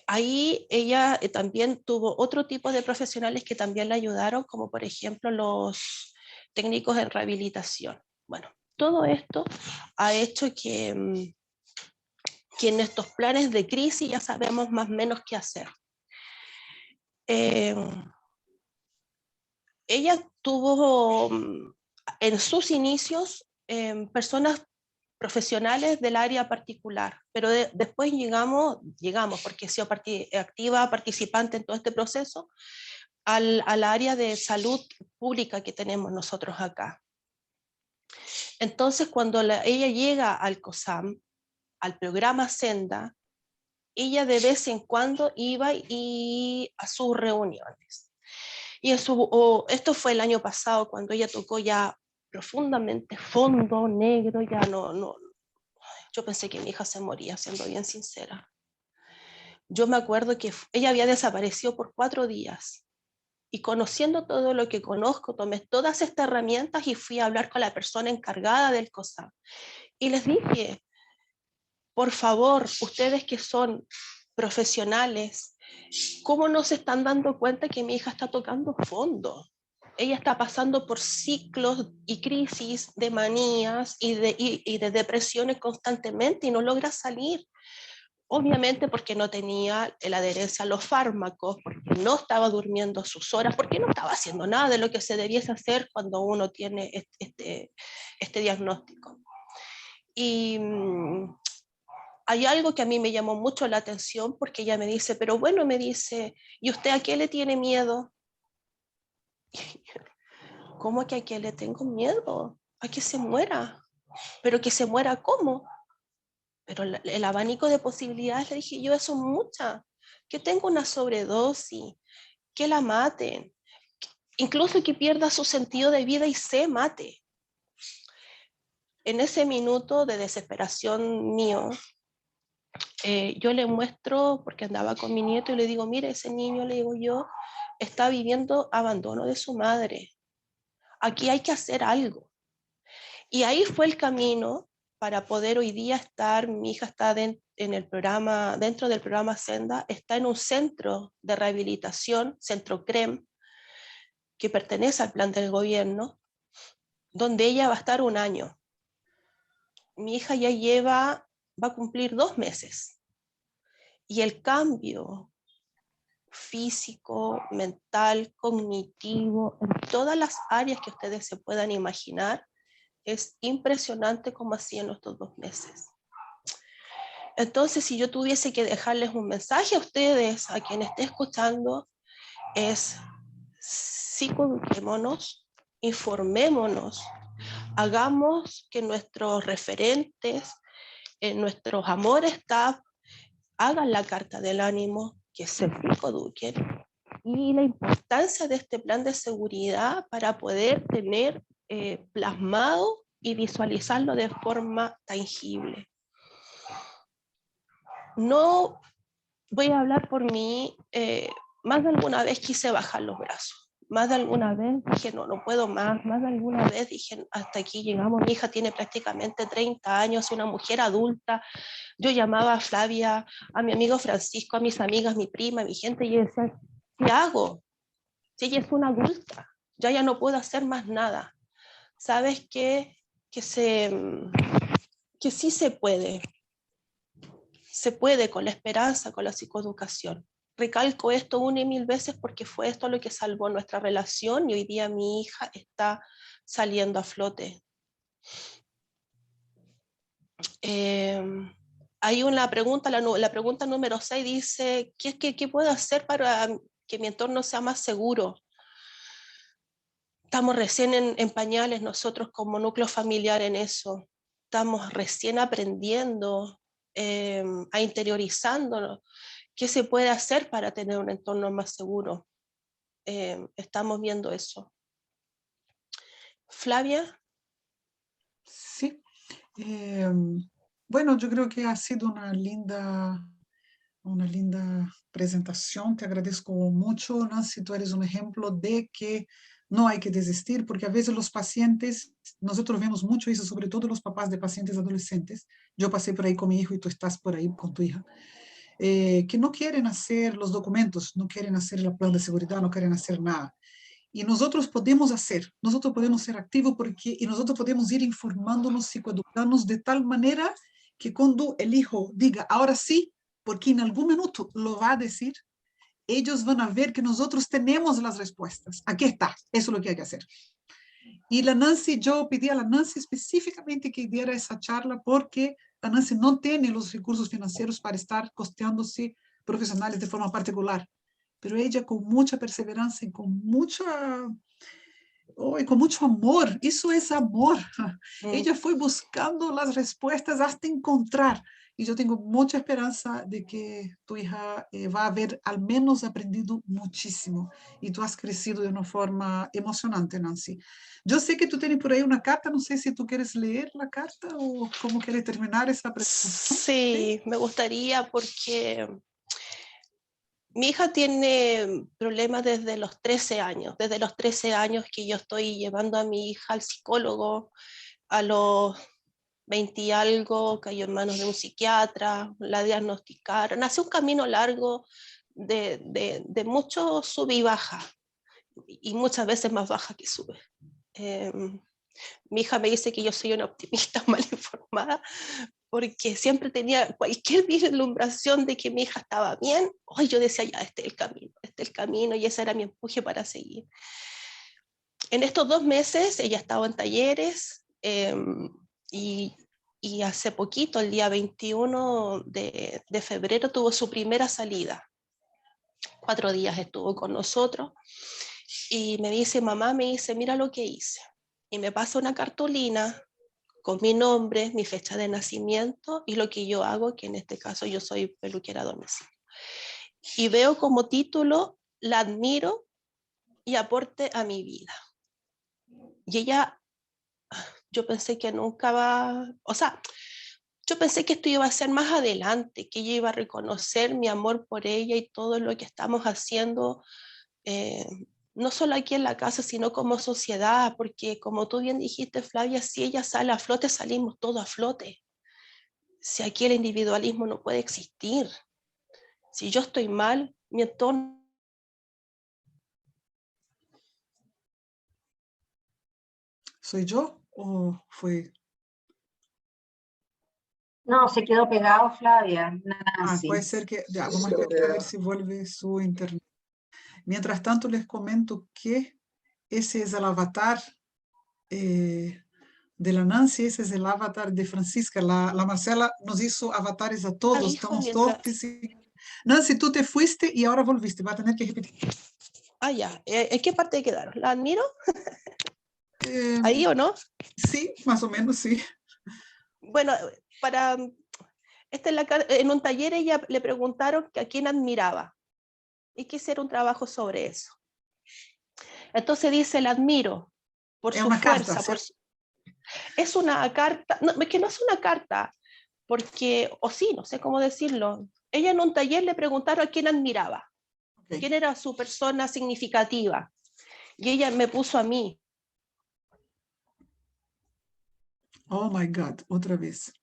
Ahí ella también tuvo otro tipo de profesionales que también la ayudaron, como por ejemplo los técnicos en rehabilitación. Bueno, todo esto ha hecho que en estos planes de crisis ya sabemos más o menos qué hacer. Ella tuvo en sus inicios personas profesionales del área particular, pero después llegamos, porque he sido activa participante en todo este proceso, al área de salud pública que tenemos nosotros acá. Entonces, cuando ella llega al COSAM, al programa Senda, ella de vez en cuando iba a sus reuniones. Y esto fue el año pasado, cuando ella tocó ya profundamente fondo negro. Ya no, yo pensé que mi hija se moría, siendo bien sincera. Yo me acuerdo que ella había desaparecido por 4 días. Y conociendo todo lo que conozco, tomé todas estas herramientas y fui a hablar con la persona encargada del COSAM. Y les dije, por favor, ustedes que son profesionales, ¿cómo no se están dando cuenta que mi hija está tocando fondo? Ella está pasando por ciclos y crisis de manías y de depresiones constantemente y no logra salir. Obviamente porque no tenía la adherencia a los fármacos, porque no estaba durmiendo sus horas, porque no estaba haciendo nada de lo que se debiese hacer cuando uno tiene este diagnóstico. Y hay algo que a mí me llamó mucho la atención, porque ella me dice, pero bueno, me dice, ¿y usted a qué le tiene miedo? ¿Cómo que a qué le tengo miedo? A que se muera. ¿Pero que se muera cómo? Pero el abanico de posibilidades, le dije yo, eso es mucha. Que tenga una sobredosis, que la maten, incluso que pierda su sentido de vida y se mate. En ese minuto de desesperación mío, yo le muestro, porque andaba con mi nieto, y le digo, mire, ese niño, le digo yo, está viviendo abandono de su madre. Aquí hay que hacer algo. Y ahí fue el camino para poder hoy día estar, mi hija está en el programa, dentro del programa Senda, está en un centro de rehabilitación, Centro CREM, que pertenece al plan del gobierno, donde ella va a estar 1 año. Mi hija ya va a cumplir 2 meses. Y el cambio físico, mental, cognitivo, en todas las áreas que ustedes se puedan imaginar, es impresionante como así en estos 2 meses. Entonces, si yo tuviese que dejarles un mensaje a ustedes, a quien esté escuchando, es psicoeduquémonos, informémonos, hagamos que nuestros referentes, nuestros amores staff, hagan la carta del ánimo, que se psicoeduquen, y la importancia de este plan de seguridad para poder tener plasmado y visualizarlo de forma tangible. No voy a hablar por mí, más de alguna vez quise bajar los brazos, más de alguna vez dije no puedo más de alguna vez dije hasta aquí llegamos, mi hija tiene prácticamente 30 años, una mujer adulta. Yo llamaba a Flavia, a mi amigo Francisco, a mis amigas, mi prima, mi gente, y yo decía, ¿qué hago? Si ella es una adulta, ya no puedo hacer más nada. ¿Sabes qué? Que sí se puede. Se puede con la esperanza, con la psicoeducación. Recalco esto 1 y 1000 veces porque fue esto lo que salvó nuestra relación y hoy día mi hija está saliendo a flote. Hay una pregunta, la pregunta número 6 dice, ¿qué puedo hacer para que mi entorno sea más seguro? Estamos recién en pañales nosotros como núcleo familiar en eso. Estamos recién aprendiendo, a interiorizándonos. ¿Qué se puede hacer para tener un entorno más seguro? Estamos viendo eso. Flavia. Sí. Bueno, yo creo que ha sido una linda presentación. Te agradezco mucho, Nancy. Tú eres un ejemplo de que no hay que desistir, porque a veces los pacientes, nosotros vemos mucho eso, sobre todo los papás de pacientes adolescentes. Yo pasé por ahí con mi hijo y tú estás por ahí con tu hija. Que no quieren hacer los documentos, no quieren hacer el plan de seguridad, no quieren hacer nada. Y nosotros podemos hacer, nosotros podemos ser activos y nosotros podemos ir informándonos, psicoeducándonos de tal manera que cuando el hijo diga, ahora sí, porque en algún minuto lo va a decir, ellos van a ver que nosotros tenemos las respuestas. Aquí está, eso es lo que hay que hacer. Y la Nancy, yo pedí a la Nancy específicamente que diera esa charla porque la Nancy no tiene los recursos financieros para estar costeándose profesionales de forma particular. Pero ella con mucha perseverancia y con mucho amor, eso es amor. Ella fue buscando las respuestas hasta encontrar. Y yo tengo mucha esperanza de que tu hija va a haber al menos aprendido muchísimo. Y tú has crecido de una forma emocionante, Nancy. Yo sé que tú tienes por ahí una carta, no sé si tú quieres leer la carta o cómo quieres terminar esa presentación. Sí, me gustaría porque mi hija tiene problemas desde los 13 años, que yo estoy llevando a mi hija al psicólogo, a los 20 y algo, cayó en manos de un psiquiatra, la diagnosticaron, hace un camino largo de mucho sube y baja, y muchas veces más baja que sube. Mi hija me dice que yo soy una optimista mal informada, porque siempre tenía cualquier vislumbración de que mi hija estaba bien, hoy yo decía, ya, este es el camino, y ese era mi empuje para seguir. En estos 2 meses ella estaba en talleres, y hace poquito, el día 21 de febrero, tuvo su primera salida. 4 días estuvo con nosotros, y me dice, mamá, mira lo que hice. Y me pasa una cartulina con mi nombre, mi fecha de nacimiento y lo que yo hago, que en este caso yo soy peluquera a domicilio. Y veo como título, la admiro y aporte a mi vida. Y ella, yo pensé que nunca yo pensé que esto iba a ser más adelante, que ella iba a reconocer mi amor por ella y todo lo que estamos haciendo no solo aquí en la casa, sino como sociedad, porque como tú bien dijiste, Flavia, si ella sale a flote, salimos todos a flote. Si aquí el individualismo no puede existir, si yo estoy mal, mi entorno... ¿Soy yo o fue? No, se quedó pegado Flavia, Nancy. Puede ser que, ya, vamos a esperar a ver si vuelve su internet. Mientras tanto, les comento que ese es el avatar de la Nancy, ese es el avatar de Francisca. La Marcela nos hizo avatares a todos, hijo estamos mientras... todos. Nancy, tú te fuiste y ahora volviste, va a tener que repetir. Ya, ¿en qué parte quedaron? ¿La admiro? Eh, ¿Ahí o no? sí, más o menos, sí. Bueno, para... en un taller ella le preguntaron que a quién admiraba y que hiciera un trabajo sobre eso. Entonces dice, la admiro por Es su una carta, fuerza. ¿cierto? Es una carta, no, es que no es una carta, porque, o sí, no sé cómo decirlo. Ella en un taller le preguntaron a quién admiraba, Okay. quién era su persona significativa. Y ella me puso a mí. Oh my God, otra vez.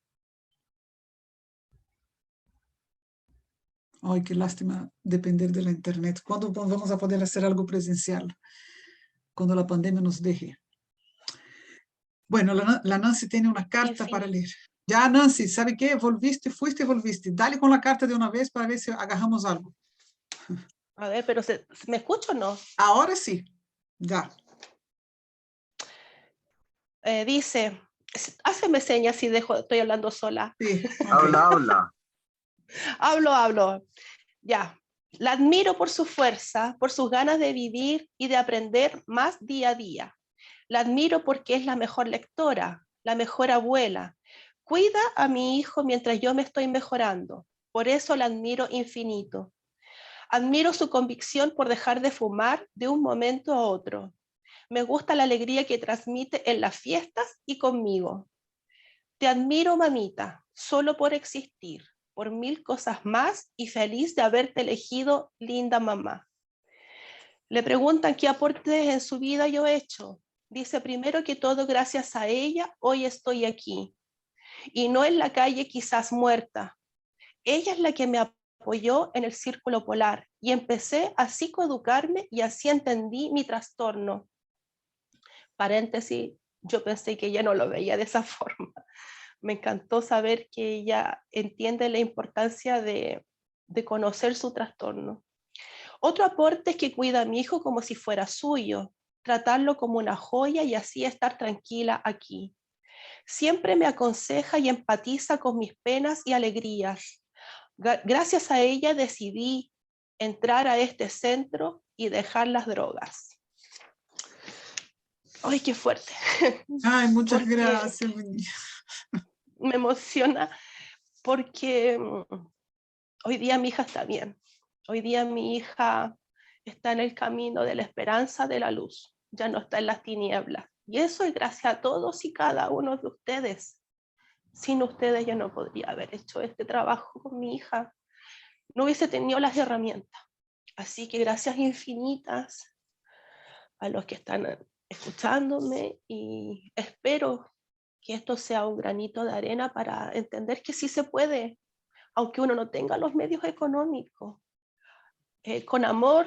Ay, qué lástima depender de la internet. ¿Cuándo vamos a poder hacer algo presencial? Cuando la pandemia nos deje. Bueno, la Nancy tiene una carta para leer. Ya, Nancy, ¿sabe qué? Volviste, fuiste y volviste. Dale con la carta de una vez para ver si agarramos algo. A ver, pero ¿me escucho o no? Ahora sí, ya. Dice, háceme señas si estoy hablando sola. Sí, okay. Habla. Hablo. Ya. La admiro por su fuerza, por sus ganas de vivir y de aprender más día a día. La admiro porque es la mejor lectora, la mejor abuela. Cuida a mi hijo mientras yo me estoy mejorando. Por eso la admiro infinito. Admiro su convicción por dejar de fumar de un momento a otro. Me gusta la alegría que transmite en las fiestas y conmigo. Te admiro, mamita, solo por existir, por 1000 cosas más y feliz de haberte elegido, linda mamá. Le preguntan qué aportes en su vida yo he hecho. Dice, primero que todo, gracias a ella, hoy estoy aquí. Y no en la calle quizás muerta. Ella es la que me apoyó en el círculo polar y empecé a psicoeducarme y así entendí mi trastorno. Paréntesis, yo pensé que ella no lo veía de esa forma. Me encantó saber que ella entiende la importancia de conocer su trastorno. Otro aporte es que cuida a mi hijo como si fuera suyo, tratarlo como una joya y así estar tranquila aquí. Siempre me aconseja y empatiza con mis penas y alegrías. Gracias a ella decidí entrar a este centro y dejar las drogas. ¡Ay, qué fuerte! Ay, muchas gracias. Me emociona porque hoy día mi hija está bien. Hoy día mi hija está en el camino de la esperanza, de la luz. Ya no está en las tinieblas. Y eso es gracias a todos y cada uno de ustedes. Sin ustedes yo no podría haber hecho este trabajo con mi hija. No hubiese tenido las herramientas. Así que gracias infinitas a los que están escuchándome y espero que esto sea un granito de arena para entender que sí se puede, aunque uno no tenga los medios económicos. Con amor,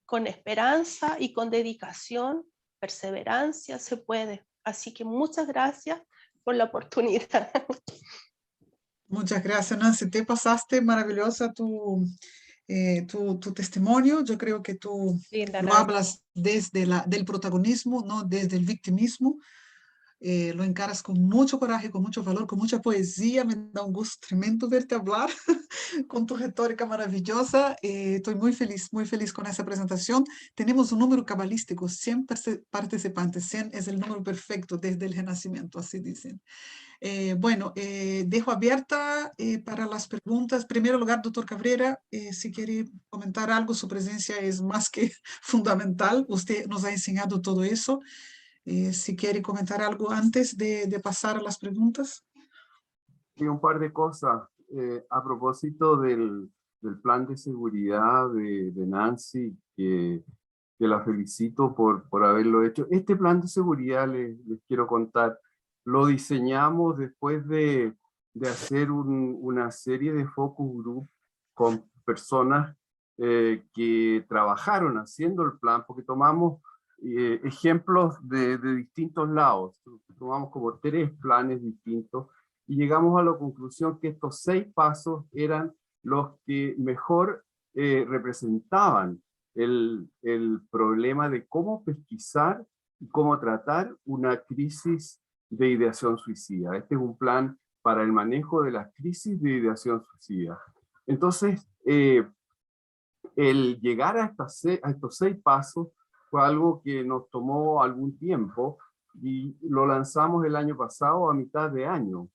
con esperanza y con dedicación, perseverancia se puede. Así que muchas gracias por la oportunidad. Muchas gracias, Nancy. Te pasaste maravillosa tu testimonio. Yo creo que tú Linda, lo Nancy. hablas desde del protagonismo, no desde el victimismo. Lo encaras con mucho coraje, con mucho valor, con mucha poesía. Me da un gusto tremendo verte hablar con tu retórica maravillosa. Estoy muy feliz con esa presentación. Tenemos un número cabalístico, 100 participantes. 100 es el número perfecto desde el renacimiento, así dicen. Bueno, dejo abierta para las preguntas. En primer lugar, doctor Cabrera, si quiere comentar algo, su presencia es más que fundamental. Usted nos ha enseñado todo eso. Si quiere comentar algo antes de pasar a las preguntas. Y un par de cosas. A propósito del plan de seguridad de Nancy, que que la felicito por haberlo hecho. Este plan de seguridad, les quiero contar, lo diseñamos después de hacer una serie de focus group con personas que trabajaron haciendo el plan, porque tomamos ejemplos de distintos lados. Tomamos como 3 planes distintos y llegamos a la conclusión que estos 6 pasos eran los que mejor representaban el problema de cómo pesquisar y cómo tratar una crisis de ideación suicida. Este es un plan para el manejo de las crisis de ideación suicida. Entonces, el llegar a estos 6 pasos fue algo que nos tomó algún tiempo y lo lanzamos el año pasado a mitad de año.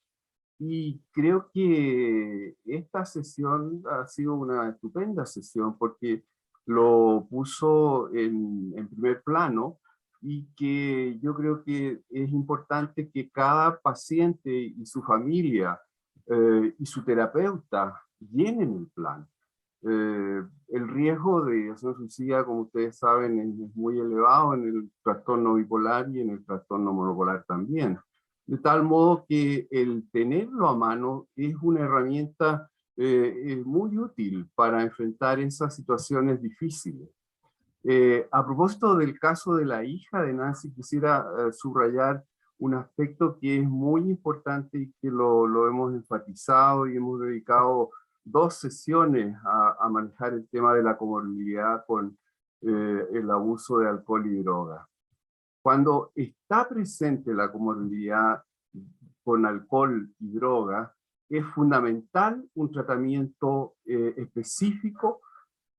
Y creo que esta sesión ha sido una estupenda sesión porque lo puso en primer plano y que yo creo que es importante que cada paciente y su familia y su terapeuta llenen el plan. El riesgo de ideación suicida, como ustedes saben, es muy elevado en el trastorno bipolar y en el trastorno monopolar también. De tal modo que el tenerlo a mano es una herramienta muy útil para enfrentar esas situaciones difíciles. A propósito del caso de la hija de Nancy, quisiera subrayar un aspecto que es muy importante y que lo hemos enfatizado y hemos dedicado 2 sesiones a manejar el tema de la comorbilidad con el abuso de alcohol y droga. Cuando está presente la comorbilidad con alcohol y droga, es fundamental un tratamiento específico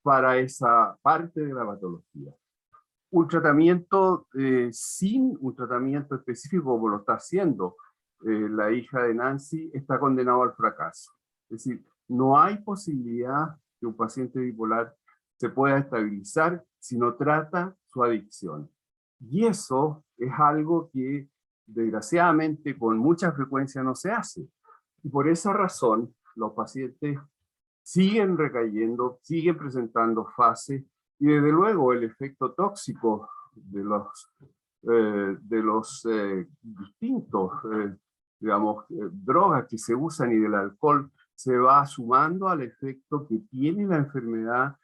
para esa parte de la patología. Un tratamiento sin un tratamiento específico, como lo está haciendo la hija de Nancy, está condenado al fracaso. Es decir, no hay posibilidad que un paciente bipolar se pueda estabilizar si no trata su adicción. Y eso es algo que desgraciadamente con mucha frecuencia no se hace. Y por esa razón los pacientes siguen recayendo, siguen presentando fases y desde luego el efecto tóxico de los distintos drogas que se usan y del alcohol se va sumando al efecto que tiene la enfermedad,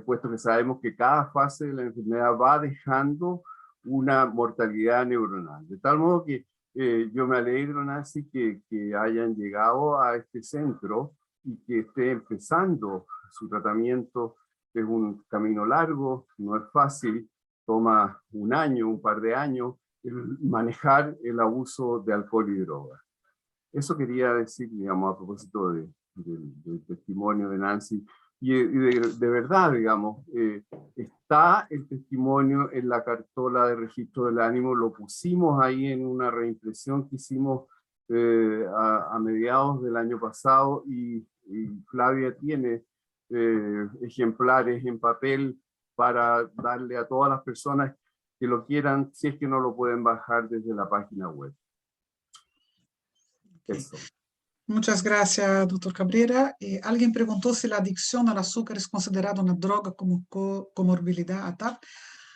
puesto que sabemos que cada fase de la enfermedad va dejando una mortalidad neuronal. De tal modo que yo me alegro, Nancy, que hayan llegado a este centro y que esté empezando su tratamiento, que es un camino largo, no es fácil, toma un año, un par de años, manejar el abuso de alcohol y drogas. Eso quería decir, digamos, a propósito del testimonio de Nancy. Y de verdad, digamos, está el testimonio en la cartola de registro del ánimo, lo pusimos ahí en una reimpresión que hicimos a mediados del año pasado y Flavia tiene ejemplares en papel para darle a todas las personas que lo quieran, si es que no lo pueden bajar desde la página web. Eso. Muchas gracias, doctor Cabrera. Alguien preguntó si la adicción al azúcar es considerada una droga como comorbilidad ATAP.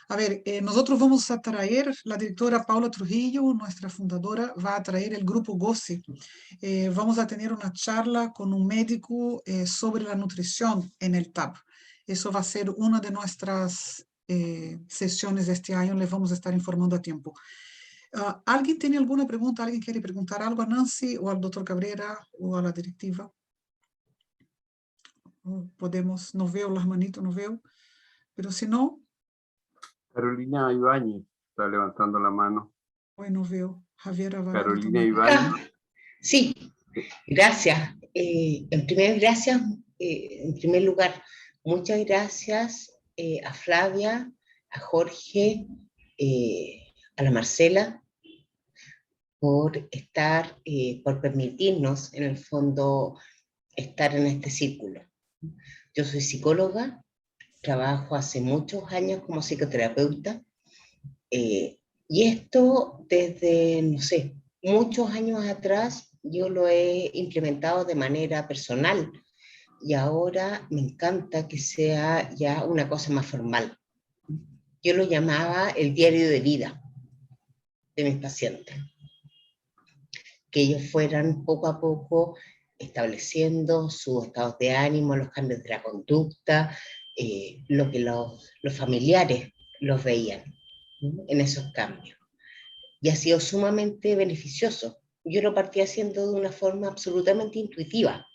A ver, nosotros vamos a traer, la directora Paula Trujillo, nuestra fundadora, va a traer el grupo GOCE. Vamos a tener una charla con un médico sobre la nutrición en el TAP. Eso va a ser una de nuestras sesiones de este año, les vamos a estar informando a tiempo. ¿Alguien tiene alguna pregunta? ¿Alguien quiere preguntar algo a Nancy o al doctor Cabrera o a la directiva? Podemos, no veo las manitos, no veo, pero si no... Carolina Ibáñez está levantando la mano. Hoy no veo. Javier Alvarado. Carolina Ibáñez. Sí, gracias. En primer lugar, muchas gracias a Flavia, a Jorge, a la Marcela, por estar, por permitirnos, en el fondo, estar en este círculo. Yo soy psicóloga, trabajo hace muchos años como psicoterapeuta, y esto desde, no sé, muchos años atrás yo lo he implementado de manera personal, y ahora me encanta que sea ya una cosa más formal. yo lo llamaba el diario de vida de mis pacientes. Que ellos fueran poco a poco estableciendo sus estados de ánimo, los cambios de la conducta, lo que los familiares los veían, ¿no? En esos cambios. Y ha sido sumamente beneficioso. Yo lo partí haciendo de una forma absolutamente intuitiva.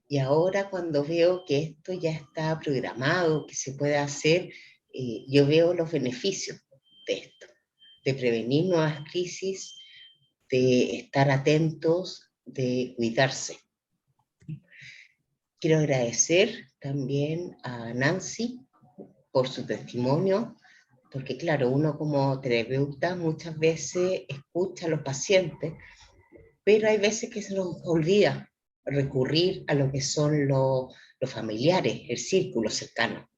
Y ahora cuando veo que esto ya está programado, que se puede hacer, yo veo los beneficios de esto, de prevenir nuevas crisis, de estar atentos, de cuidarse. Quiero agradecer también a Nancy por su testimonio, porque claro, uno como terapeuta muchas veces escucha a los pacientes, pero hay veces que se nos olvida recurrir a lo que son los familiares, el círculo cercano.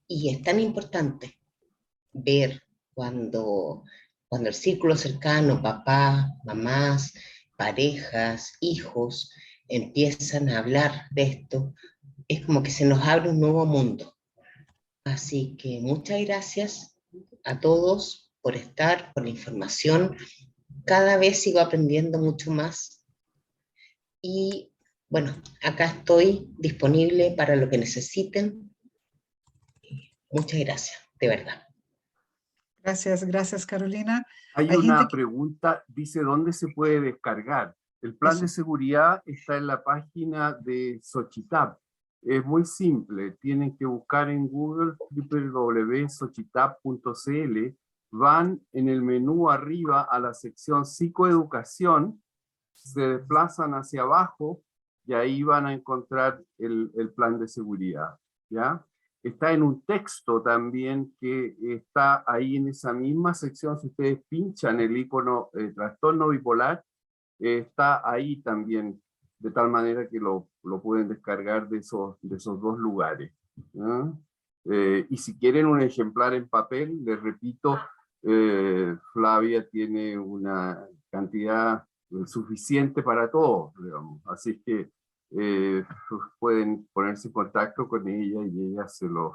Y es tan importante ver cuando el círculo cercano, papás, mamás, parejas, hijos, empiezan a hablar de esto, es como que se nos abre un nuevo mundo. Así que muchas gracias a todos por estar, por la información. Cada vez sigo aprendiendo mucho más. Y bueno, acá estoy disponible para lo que necesiten. Muchas gracias, de verdad. Gracias, Carolina. Hay una pregunta, dice, ¿dónde se puede descargar? El plan de seguridad está en la página de Xochitap. Es muy simple, tienen que buscar en Google www.xochitap.cl, van en el menú arriba a la sección psicoeducación, se desplazan hacia abajo y ahí van a encontrar el plan de seguridad, ¿ya? Está en un texto también que está ahí en esa misma sección. Si ustedes pinchan el icono trastorno bipolar, está ahí también, de tal manera que lo pueden descargar de esos dos lugares, ¿no? Y si quieren un ejemplar en papel, les repito, Flavia tiene una cantidad suficiente para todos, digamos. Así que pueden ponerse en contacto con ella y ella se los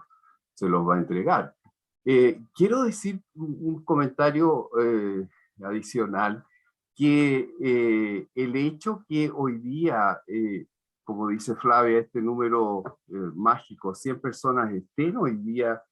va a entregar. Quiero decir un comentario adicional, que el hecho que hoy día, como dice Flavia, este número mágico, 100 personas estén hoy día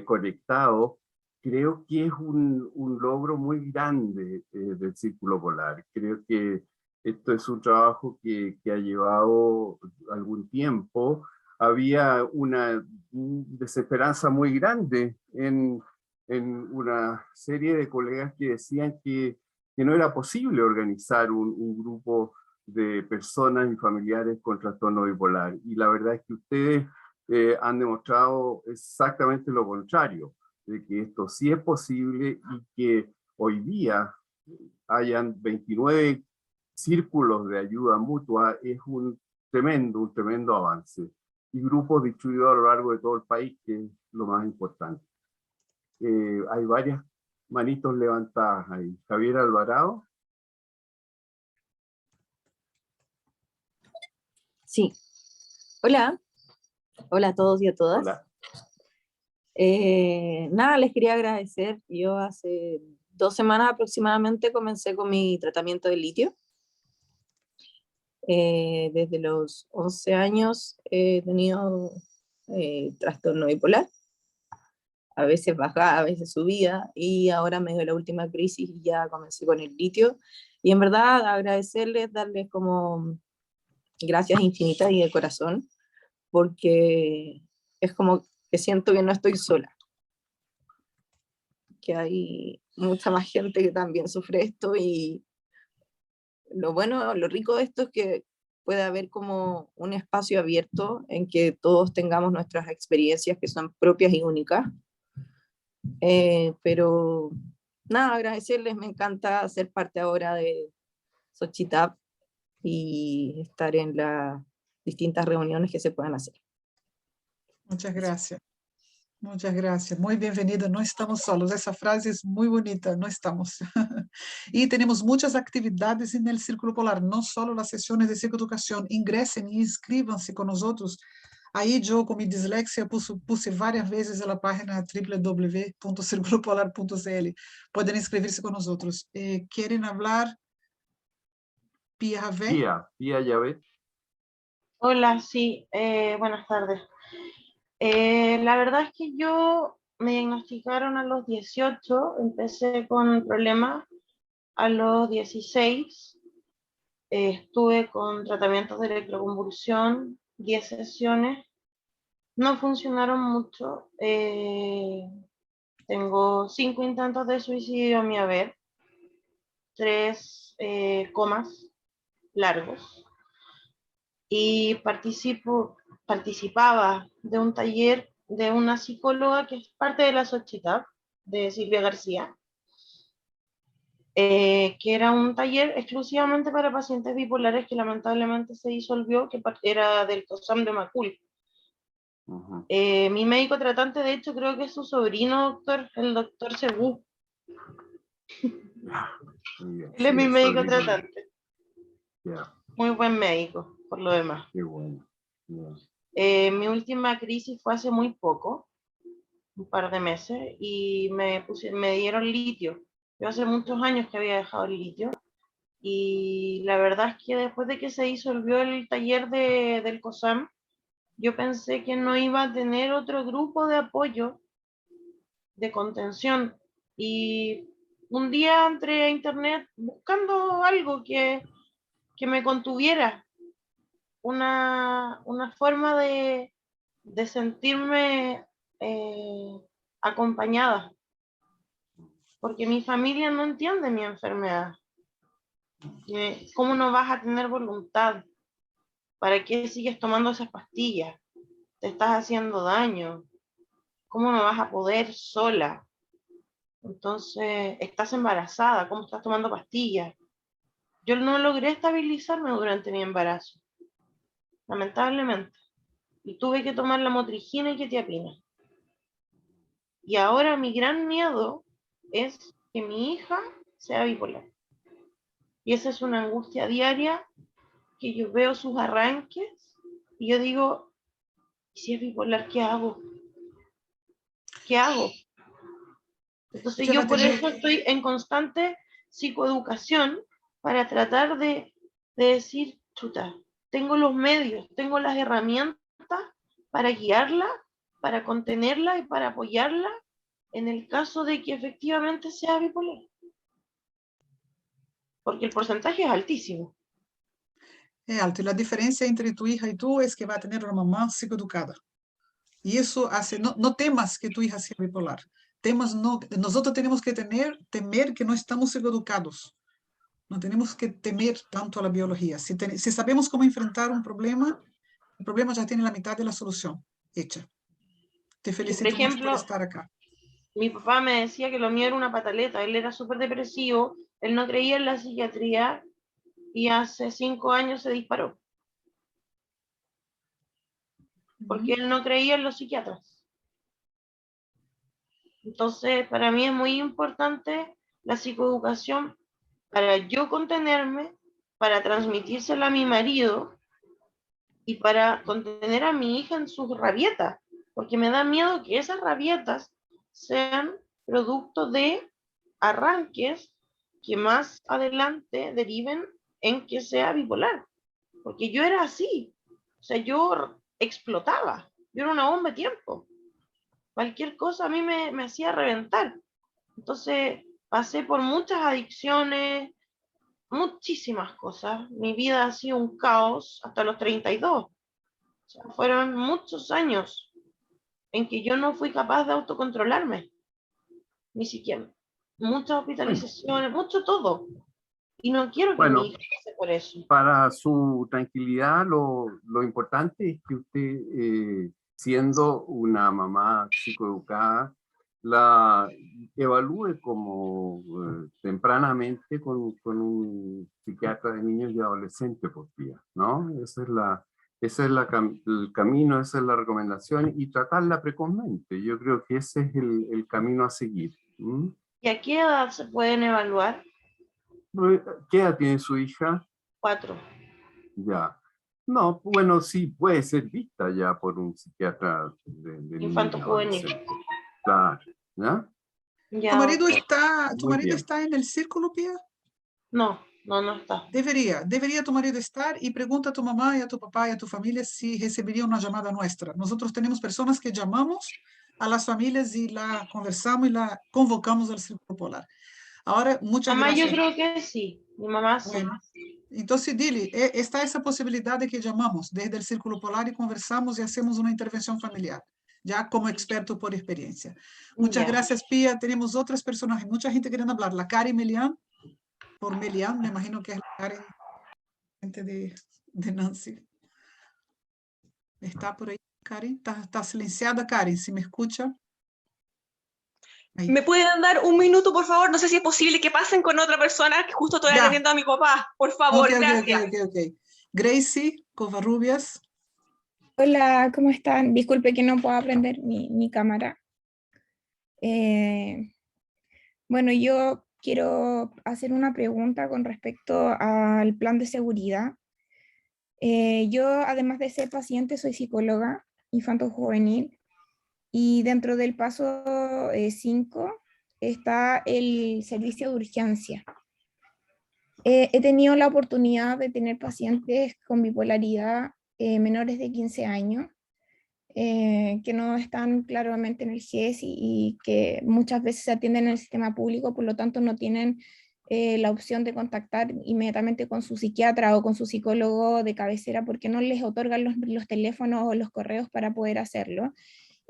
conectados, creo que es un logro muy grande del Círculo Polar. Creo que esto es un trabajo que ha llevado algún tiempo. Había una desesperanza muy grande en una serie de colegas que decían que no era posible organizar un grupo de personas y familiares con trastorno bipolar. Y la verdad es que ustedes han demostrado exactamente lo contrario, de que esto sí es posible y que hoy día hayan 29 círculos de ayuda mutua es un tremendo avance. Y grupos distribuidos a lo largo de todo el país, que es lo más importante. Hay varias manitos levantadas ahí. Javier Alvarado. Sí. Hola a todos y a todas. Hola. Nada, les quería agradecer. Yo hace 2 semanas aproximadamente comencé con mi tratamiento de litio. Desde los 11 años he tenido trastorno bipolar. A veces bajaba, a veces subía, y ahora me dio la última crisis y ya comencé con el litio. Y en verdad agradecerles, darles como gracias infinitas y de corazón, porque es como que siento que no estoy sola, que hay mucha más gente que también sufre esto, y lo bueno, lo rico de esto es que puede haber como un espacio abierto en que todos tengamos nuestras experiencias que son propias y únicas. Pero nada, agradecerles, me encanta ser parte ahora de Xochitap y estar en las distintas reuniones que se puedan hacer. Muchas gracias. Muchas gracias. Muy bienvenida. No estamos solos. Esa frase es muy bonita. No estamos. Y tenemos muchas actividades en el Círculo Polar, no solo las sesiones de psicoeducación. Ingresen y inscríbanse con nosotros Aí eu, com minha dislexia, puse várias vezes a página www.circulopolar.cl. Podem inscrever-se com nós outros. Querem falar? Pia Javé? Pia Javé. Hola, sí, buenas tardes. La verdad es que yo me diagnosticaron a los 18, empecé con problemas a los 16, estuve con tratamientos de electroconvulsión, 10 sesiones, no funcionaron mucho, tengo 5 intentos de suicidio a mi haber, 3 comas largos, y participaba de un taller de una psicóloga que es parte de la Xochitl, de Silvia García, que era un taller exclusivamente para pacientes bipolares que lamentablemente se disolvió, que era del COSAM de Macul. Mi médico tratante, de hecho, creo que es su sobrino, doctor, el doctor Cebú. Él es mi médico tratante. Muy buen médico, por lo demás. Qué bueno. Mi última crisis fue hace muy poco, un par de meses, y me dieron litio. Yo hace muchos años que había dejado el litio, y la verdad es que después de que se disolvió el taller del COSAM, yo pensé que no iba a tener otro grupo de apoyo, de contención, y un día entré a internet buscando algo que me contuviera, una forma de sentirme acompañada, porque mi familia no entiende mi enfermedad. ¿Cómo no vas a tener voluntad? ¿Para qué sigues tomando esas pastillas? Te estás haciendo daño. ¿Cómo no vas a poder sola? Entonces, estás embarazada, ¿cómo estás tomando pastillas? Yo no logré estabilizarme durante mi embarazo, lamentablemente, y tuve que tomar la motrigina y quetiapina. Y ahora mi gran miedo es que mi hija sea bipolar. Y esa es una angustia diaria, que yo veo sus arranques y yo digo, si es bipolar, ¿qué hago? ¿Qué hago? Entonces yo por eso estoy en constante psicoeducación para tratar de decir, chuta, tengo los medios, tengo las herramientas para guiarla, para contenerla y para apoyarla en el caso de que efectivamente sea bipolar. Porque el porcentaje es altísimo. Es alto. Y la diferencia entre tu hija y tú es que va a tener una mamá psicoeducada. Y eso hace, no temas que tu hija sea bipolar. Nosotros tenemos que temer que no estamos psicoeducados. No tenemos que temer tanto a la biología. Si sabemos cómo enfrentar un problema, el problema ya tiene la mitad de la solución hecha. Te felicito mucho por estar acá. Mi papá me decía que lo mío era una pataleta. Él era súper depresivo, él no creía en la psiquiatría y hace 5 años se disparó. Porque él no creía en los psiquiatras. Entonces, para mí es muy importante la psicoeducación para yo contenerme, para transmitírsela a mi marido y para contener a mi hija en sus rabietas, porque me da miedo que esas rabietas sean producto de arranques que más adelante deriven en que sea bipolar, porque yo era así, o sea, yo explotaba, yo era una bomba de tiempo, cualquier cosa a mí me hacía reventar. Entonces pasé por muchas adicciones, muchísimas cosas. Mi vida ha sido un caos hasta los 32. O sea, fueron muchos años en que yo no fui capaz de autocontrolarme, ni siquiera. Muchas hospitalizaciones, mucho todo. Y no quiero que mi hija pase por eso. Para su tranquilidad, lo importante es que usted, siendo una mamá psicoeducada, la evalúe como tempranamente con un psiquiatra de niños y adolescentes por día, ¿no? Ese es el camino, esa es la recomendación, y tratarla precozmente. Yo creo que ese es el camino a seguir. ¿Y a qué edad se pueden evaluar? ¿Qué edad tiene su hija? 4. Ya. No, bueno, sí, puede ser vista ya por un psiquiatra de niños y Infanto-juvenil. adolescentes. Claro, ¿ya? Ya, ¿Tu marido ok. Muy bien. está en el círculo, Pía? No, no está. Debería tu marido estar, y pregunta a tu mamá y a tu papá y a tu familia si recibiría una llamada nuestra. Nosotros tenemos personas que llamamos a las familias y la conversamos y la convocamos al Círculo Polar. Ahora, muchas Mamá, yo gracias. creo que sí. Mi mamá sí. Bueno, entonces dile, está esa posibilidad de que llamamos desde el Círculo Polar y conversamos y hacemos una intervención familiar, ya como experto por experiencia. Muchas Ya. gracias, Pía. Tenemos otras personas, mucha gente queriendo hablar. La Cari Melián, por Melián, me imagino que es la Cari gente de Nancy. ¿Está por ahí, Cari? Está silenciada, Cari, si me escucha. Ahí. ¿Me pueden dar un minuto, por favor? No sé si es posible que pasen con otra persona, que justo estoy Ya. atendiendo a mi papá. Por favor, Ok. gracias. Gracie Covarrubias. Hola, ¿cómo están? Disculpe que no puedo prender mi cámara. Bueno, yo quiero hacer una pregunta con respecto al plan de seguridad. Yo, además de ser paciente, soy psicóloga infanto-juvenil, y dentro del paso 5 está el servicio de urgencia. He tenido la oportunidad de tener pacientes con bipolaridad menores de 15 años, que no están claramente en el GES y que muchas veces se atienden en el sistema público, por lo tanto no tienen la opción de contactar inmediatamente con su psiquiatra o con su psicólogo de cabecera, porque no les otorgan los teléfonos o los correos para poder hacerlo,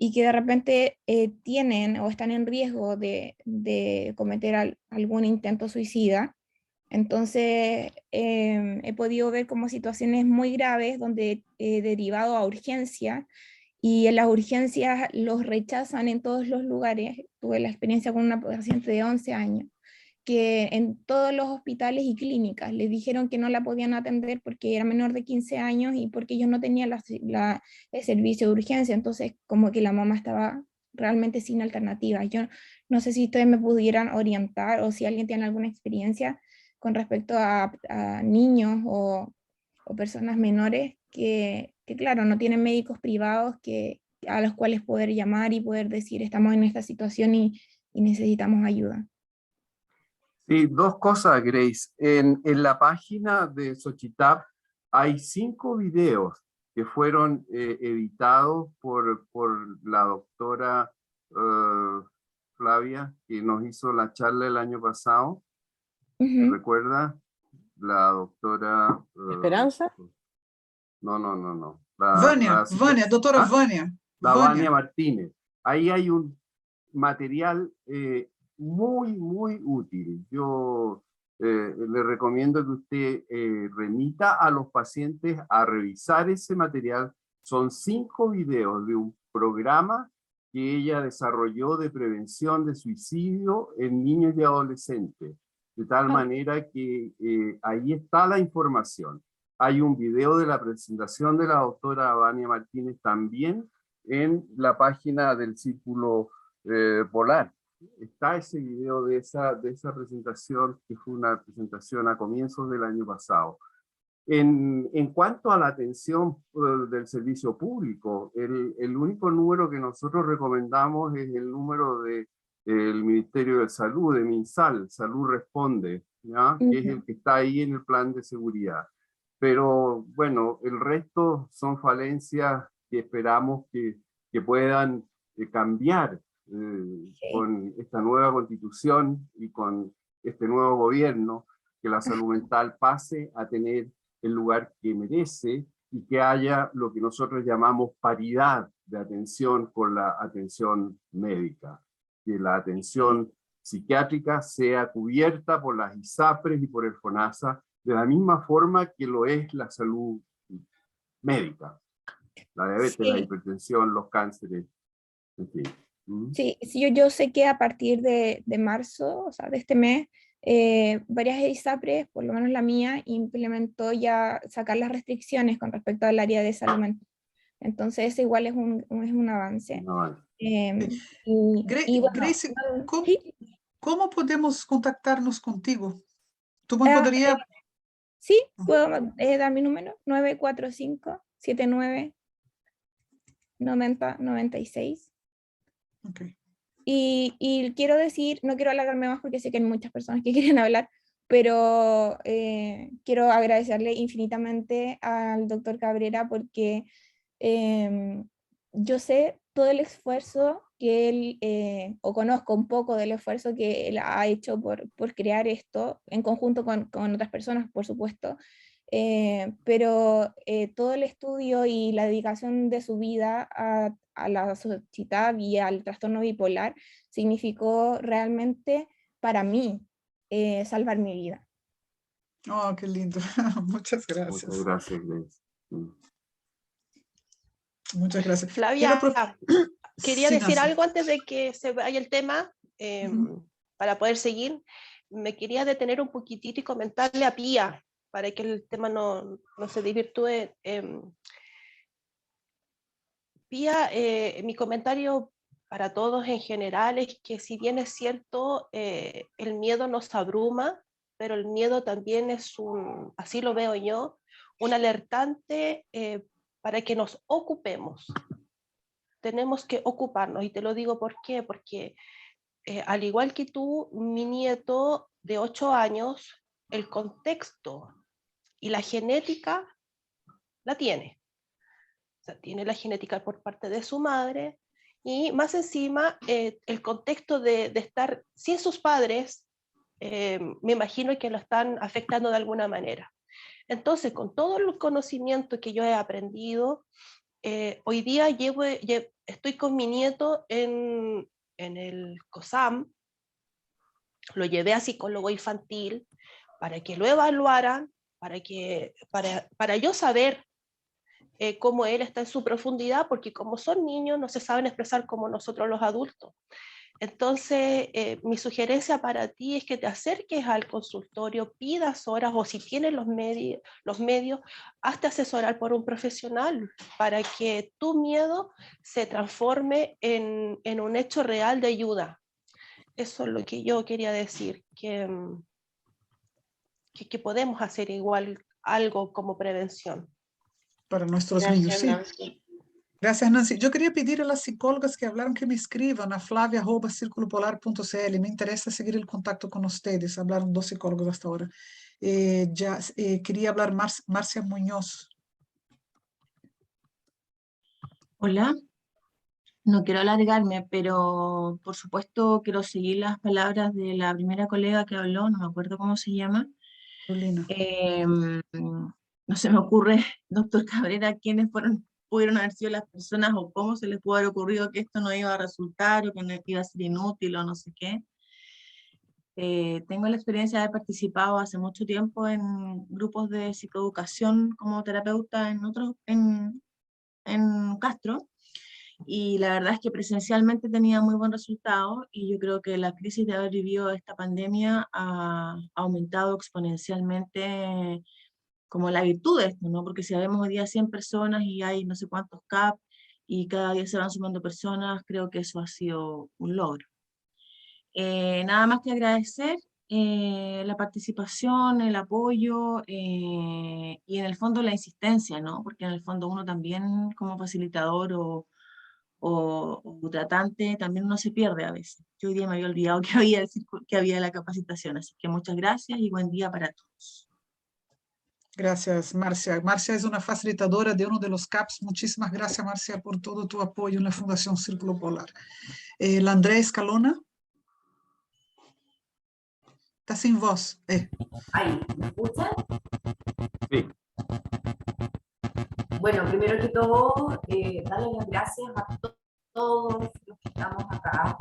y que de repente tienen o están en riesgo de cometer algún intento suicida. Entonces, he podido ver como situaciones muy graves donde he derivado a urgencia, y en las urgencias los rechazan en todos los lugares. Tuve la experiencia con una paciente de 11 años, que en todos los hospitales y clínicas le dijeron que no la podían atender porque era menor de 15 años y porque ellos no tenían el servicio de urgencia. Entonces, como que la mamá estaba realmente sin alternativa. Yo no sé si ustedes me pudieran orientar, o si alguien tiene alguna experiencia con respecto a niños o personas menores que, claro, no tienen médicos privados a los cuales poder llamar y poder decir: estamos en esta situación y necesitamos ayuda. Sí, dos cosas, Grace. En la página de Xochitap hay 5 videos que fueron editados por la doctora Flavia, que nos hizo la charla el año pasado. ¿Recuerda? La doctora... ¿Esperanza? No. Vania, doctora Vania. Vania Martínez. Ahí hay un material muy útil. Yo le recomiendo que usted remita a los pacientes a revisar ese material. Son 5 videos de un programa que ella desarrolló de prevención de suicidio en niños y adolescentes. De tal manera que ahí está la información. Hay un video de la presentación de la doctora Vania Martínez también en la página del Círculo Polar. Está ese video de esa presentación, que fue una presentación a comienzos del año pasado. En cuanto a la atención del servicio público, el único número que nosotros recomendamos es el número del Ministerio de Salud, de MinSal, Salud Responde, ¿ya? Que es el que está ahí en el plan de seguridad. Pero bueno, el resto son falencias que esperamos que puedan cambiar con esta nueva constitución y con este nuevo gobierno, que la salud mental pase a tener el lugar que merece y que haya lo que nosotros llamamos paridad de atención con la atención médica, que la atención psiquiátrica sea cubierta por las ISAPRES y por el FONASA de la misma forma que lo es la salud médica, la diabetes, la hipertensión, los cánceres, en fin. Sí, yo sé que a partir de marzo, o sea, de este mes, varias ISAPRES, por lo menos la mía, implementó ya sacar las restricciones con respecto al área de salud mental. Entonces, eso igual es un avance. Grace, ¿cómo podemos contactarnos contigo? ¿Tú me podrías Sí, puedo dar mi número, 945-79-90-96. Okay. Y quiero decir, no quiero alargarme más porque sé que hay muchas personas que quieren hablar, pero quiero agradecerle infinitamente al doctor Cabrera porque yo sé todo el esfuerzo que él, o conozco un poco del esfuerzo que él ha hecho por crear esto, en conjunto con otras personas, por supuesto, pero todo el estudio y la dedicación de su vida a la sociedad y al trastorno bipolar significó realmente para mí salvar mi vida. Oh, qué lindo. Muchas gracias. Muchas gracias, Grace. Muchas gracias. Flavia, quería Sí, decir Nancy. algo antes de que se vaya el tema, para poder seguir. Me quería detener un poquitito y comentarle a Pía, para que el tema no se desvirtúe. Pía, mi comentario para todos en general es que si bien es cierto, el miedo nos abruma, pero el miedo también es así lo veo yo, un alertante para que nos ocupemos. Tenemos que ocuparnos, y te lo digo ¿por qué? Porque al igual que tú, mi nieto de 8 años, el contexto y la genética la tiene. O sea, tiene la genética por parte de su madre, y más encima el contexto de estar sin sus padres, me imagino que lo están afectando de alguna manera. Entonces, con todo el conocimiento que yo he aprendido, hoy día estoy con mi nieto en el COSAM, lo llevé a psicólogo infantil para que lo evaluaran, para yo saber cómo él está en su profundidad, porque como son niños no se saben expresar como nosotros los adultos. Entonces, mi sugerencia para ti es que te acerques al consultorio, pidas horas, o si tienes los medios, hazte asesorar por un profesional para que tu miedo se transforme en un hecho real de ayuda. Eso es lo que yo quería decir, que podemos hacer igual algo como prevención. Para nuestros Gracias, niños, sí. Nancy. Gracias, Nancy. Yo quería pedir a las psicólogas que hablaron que me escriban a flavia@circulopolar.cl. Me interesa seguir el contacto con ustedes. Hablaron 2 psicólogos hasta ahora. Quería hablar Marcia Muñoz. Hola, no quiero alargarme, pero por supuesto quiero seguir las palabras de la primera colega que habló, no me acuerdo cómo se llama. Carolina. No se me ocurre, doctor Cabrera, quiénes pudieron haber sido las personas o cómo se les pudo haber ocurrido que esto no iba a resultar o que no iba a ser inútil o no sé qué. Tengo la experiencia de haber participado hace mucho tiempo en grupos de psicoeducación como terapeuta en Castro, y la verdad es que presencialmente tenía muy buen resultado, y yo creo que la crisis de haber vivido esta pandemia ha aumentado exponencialmente como la virtud de esto, ¿no? Porque si vemos hoy día 100 personas y hay no sé cuántos CAP y cada día se van sumando personas, creo que eso ha sido un logro. Nada más que agradecer la participación, el apoyo y en el fondo la insistencia, ¿no? Porque en el fondo uno también como facilitador o tratante, también uno se pierde a veces. Yo hoy día me había olvidado que había la capacitación, así que muchas gracias y buen día para todos. Gracias, Marcia. Marcia es una facilitadora de uno de los CAPs. Muchísimas gracias, Marcia, por todo tu apoyo en la Fundación Círculo Polar. La Andrea Escalona. Está sin voz. Ahí, ¿me escuchan? Sí. Bueno, primero que todo, darle las gracias a todos los que estamos acá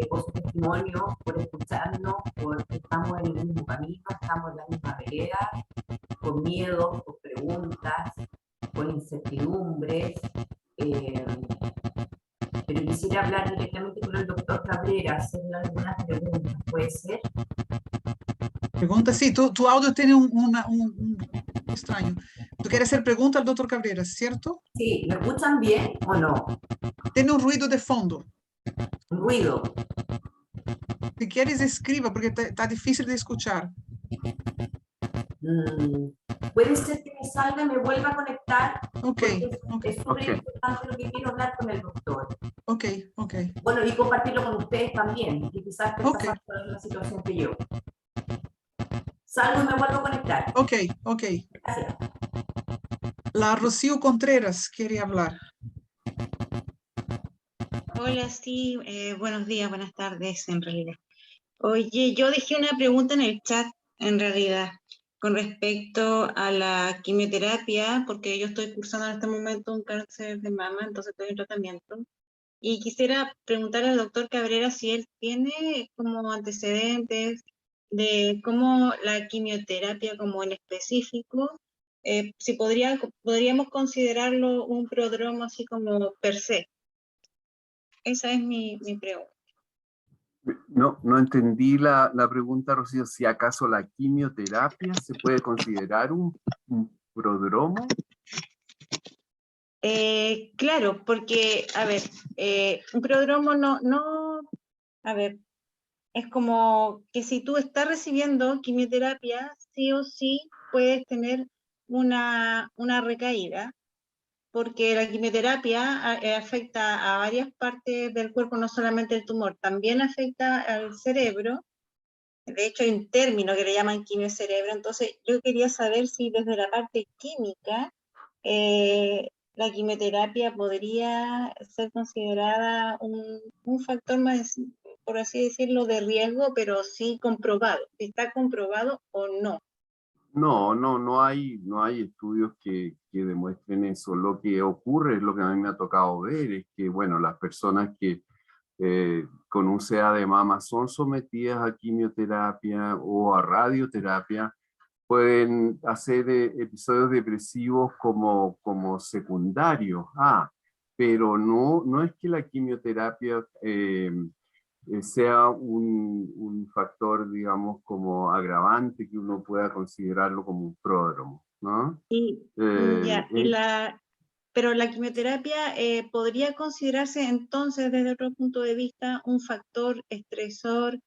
por su testimonio, por escucharnos, porque estamos en el mismo camino, estamos en la misma vereda, con miedos, con preguntas, con incertidumbres. Pero quisiera hablar directamente con el doctor Cabrera, hacerle algunas preguntas, ¿puede ser? Pregunta, sí, tu audio tiene un extraño. Tú quieres hacer pregunta al doctor Cabrera, ¿cierto? Sí, ¿me escuchan bien o no? Tiene un ruido de fondo. Un ruido. Si quieres, escriba, porque está difícil de escuchar. puede ser que me salga y me vuelva a conectar. Ok, Es súper importante lo que quiero hablar con el doctor. ok, ok. Bueno, y compartirlo con ustedes también, que quizás estén pasando por la misma situación que yo. Salgo y me vuelvo a conectar. Ok, ok. Gracias. La Rocío Contreras quiere hablar. Hola, sí, buenos días, buenas tardes en realidad. Oye, yo dejé una pregunta en el chat en realidad con respecto a la quimioterapia, porque yo estoy cursando en este momento un cáncer de mama, entonces estoy en tratamiento. Y quisiera preguntarle al doctor Cabrera si él tiene como antecedentes de cómo la quimioterapia como en específico, si podríamos considerarlo un prodromo así como per se. Esa es mi pregunta. No entendí la pregunta, Rocío. Si acaso la quimioterapia se puede considerar un prodromo. Claro, porque, a ver, un prodromo a ver, es como que si tú estás recibiendo quimioterapia, sí o sí puedes tener una recaída, porque la quimioterapia afecta a varias partes del cuerpo, no solamente el tumor, también afecta al cerebro. De hecho, hay un término que le llaman quimiocerebro. Entonces, yo quería saber si desde la parte química la quimioterapia podría ser considerada un factor más, por así decirlo, de riesgo, pero sí comprobado. Si está comprobado o no. No hay estudios que demuestren eso. Lo que ocurre, lo que a mí me ha tocado ver, es que, bueno, las personas que con un CA de mama son sometidas a quimioterapia o a radioterapia, pueden hacer episodios depresivos como secundarios. Pero no es que la quimioterapia sea un factor, digamos, como agravante que uno pueda considerarlo como un pródromo, ¿no? Pero la quimioterapia podría considerarse entonces desde otro punto de vista un factor estresor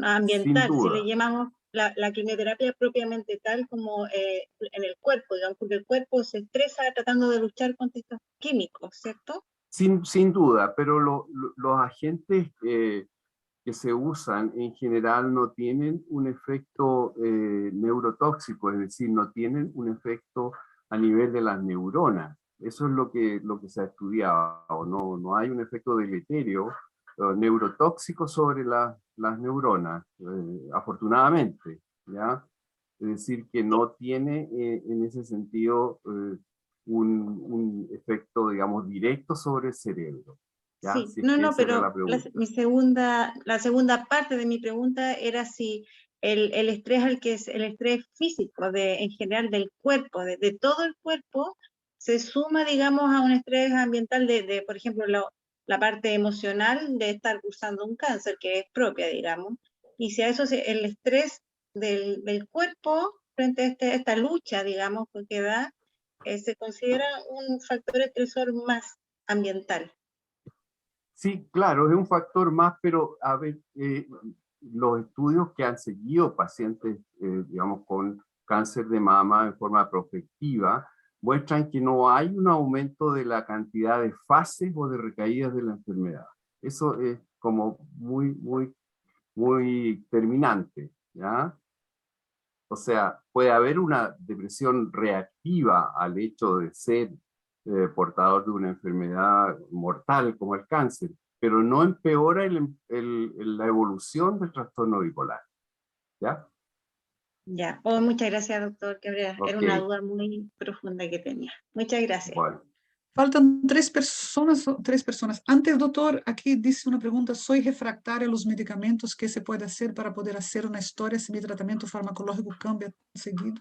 ambiental, si le llamamos la quimioterapia propiamente tal como en el cuerpo, digamos, porque el cuerpo se estresa tratando de luchar contra estos químicos, ¿cierto? Sin duda, pero los agentes que se usan en general no tienen un efecto neurotóxico, es decir, no tienen un efecto a nivel de las neuronas. Eso es lo que se ha estudiado. No hay un efecto deleterio neurotóxico sobre las neuronas, afortunadamente, ¿ya? Es decir, que no tiene en ese sentido un efecto, digamos, directo sobre el cerebro. ¿Ya? Sí, Si es que pero la segunda parte de mi pregunta era si el estrés el estrés físico en general del cuerpo, de todo el cuerpo, se suma, digamos, a un estrés ambiental por ejemplo, la parte emocional de estar cursando un cáncer, que es propia, digamos, y si a eso el estrés del cuerpo frente a esta lucha, digamos, que da, se considera un factor estresor más ambiental. Sí, claro, es un factor más, pero a ver, los estudios que han seguido pacientes, digamos, con cáncer de mama en forma prospectiva, muestran que no hay un aumento de la cantidad de fases o de recaídas de la enfermedad. Eso es como muy terminante, ¿ya? O sea, puede haber una depresión reactiva al hecho de ser portador de una enfermedad mortal como el cáncer, pero no empeora la evolución del trastorno bipolar. ¿Ya? Ya, muchas gracias, doctor Cabrera. Era una duda muy profunda que tenía. Muchas gracias. Bueno. Faltan tres personas. Antes, doctor, aquí dice una pregunta. ¿Soy refractaria a los medicamentos? ¿Qué se puede hacer para poder hacer una historia si mi tratamiento farmacológico cambia seguido?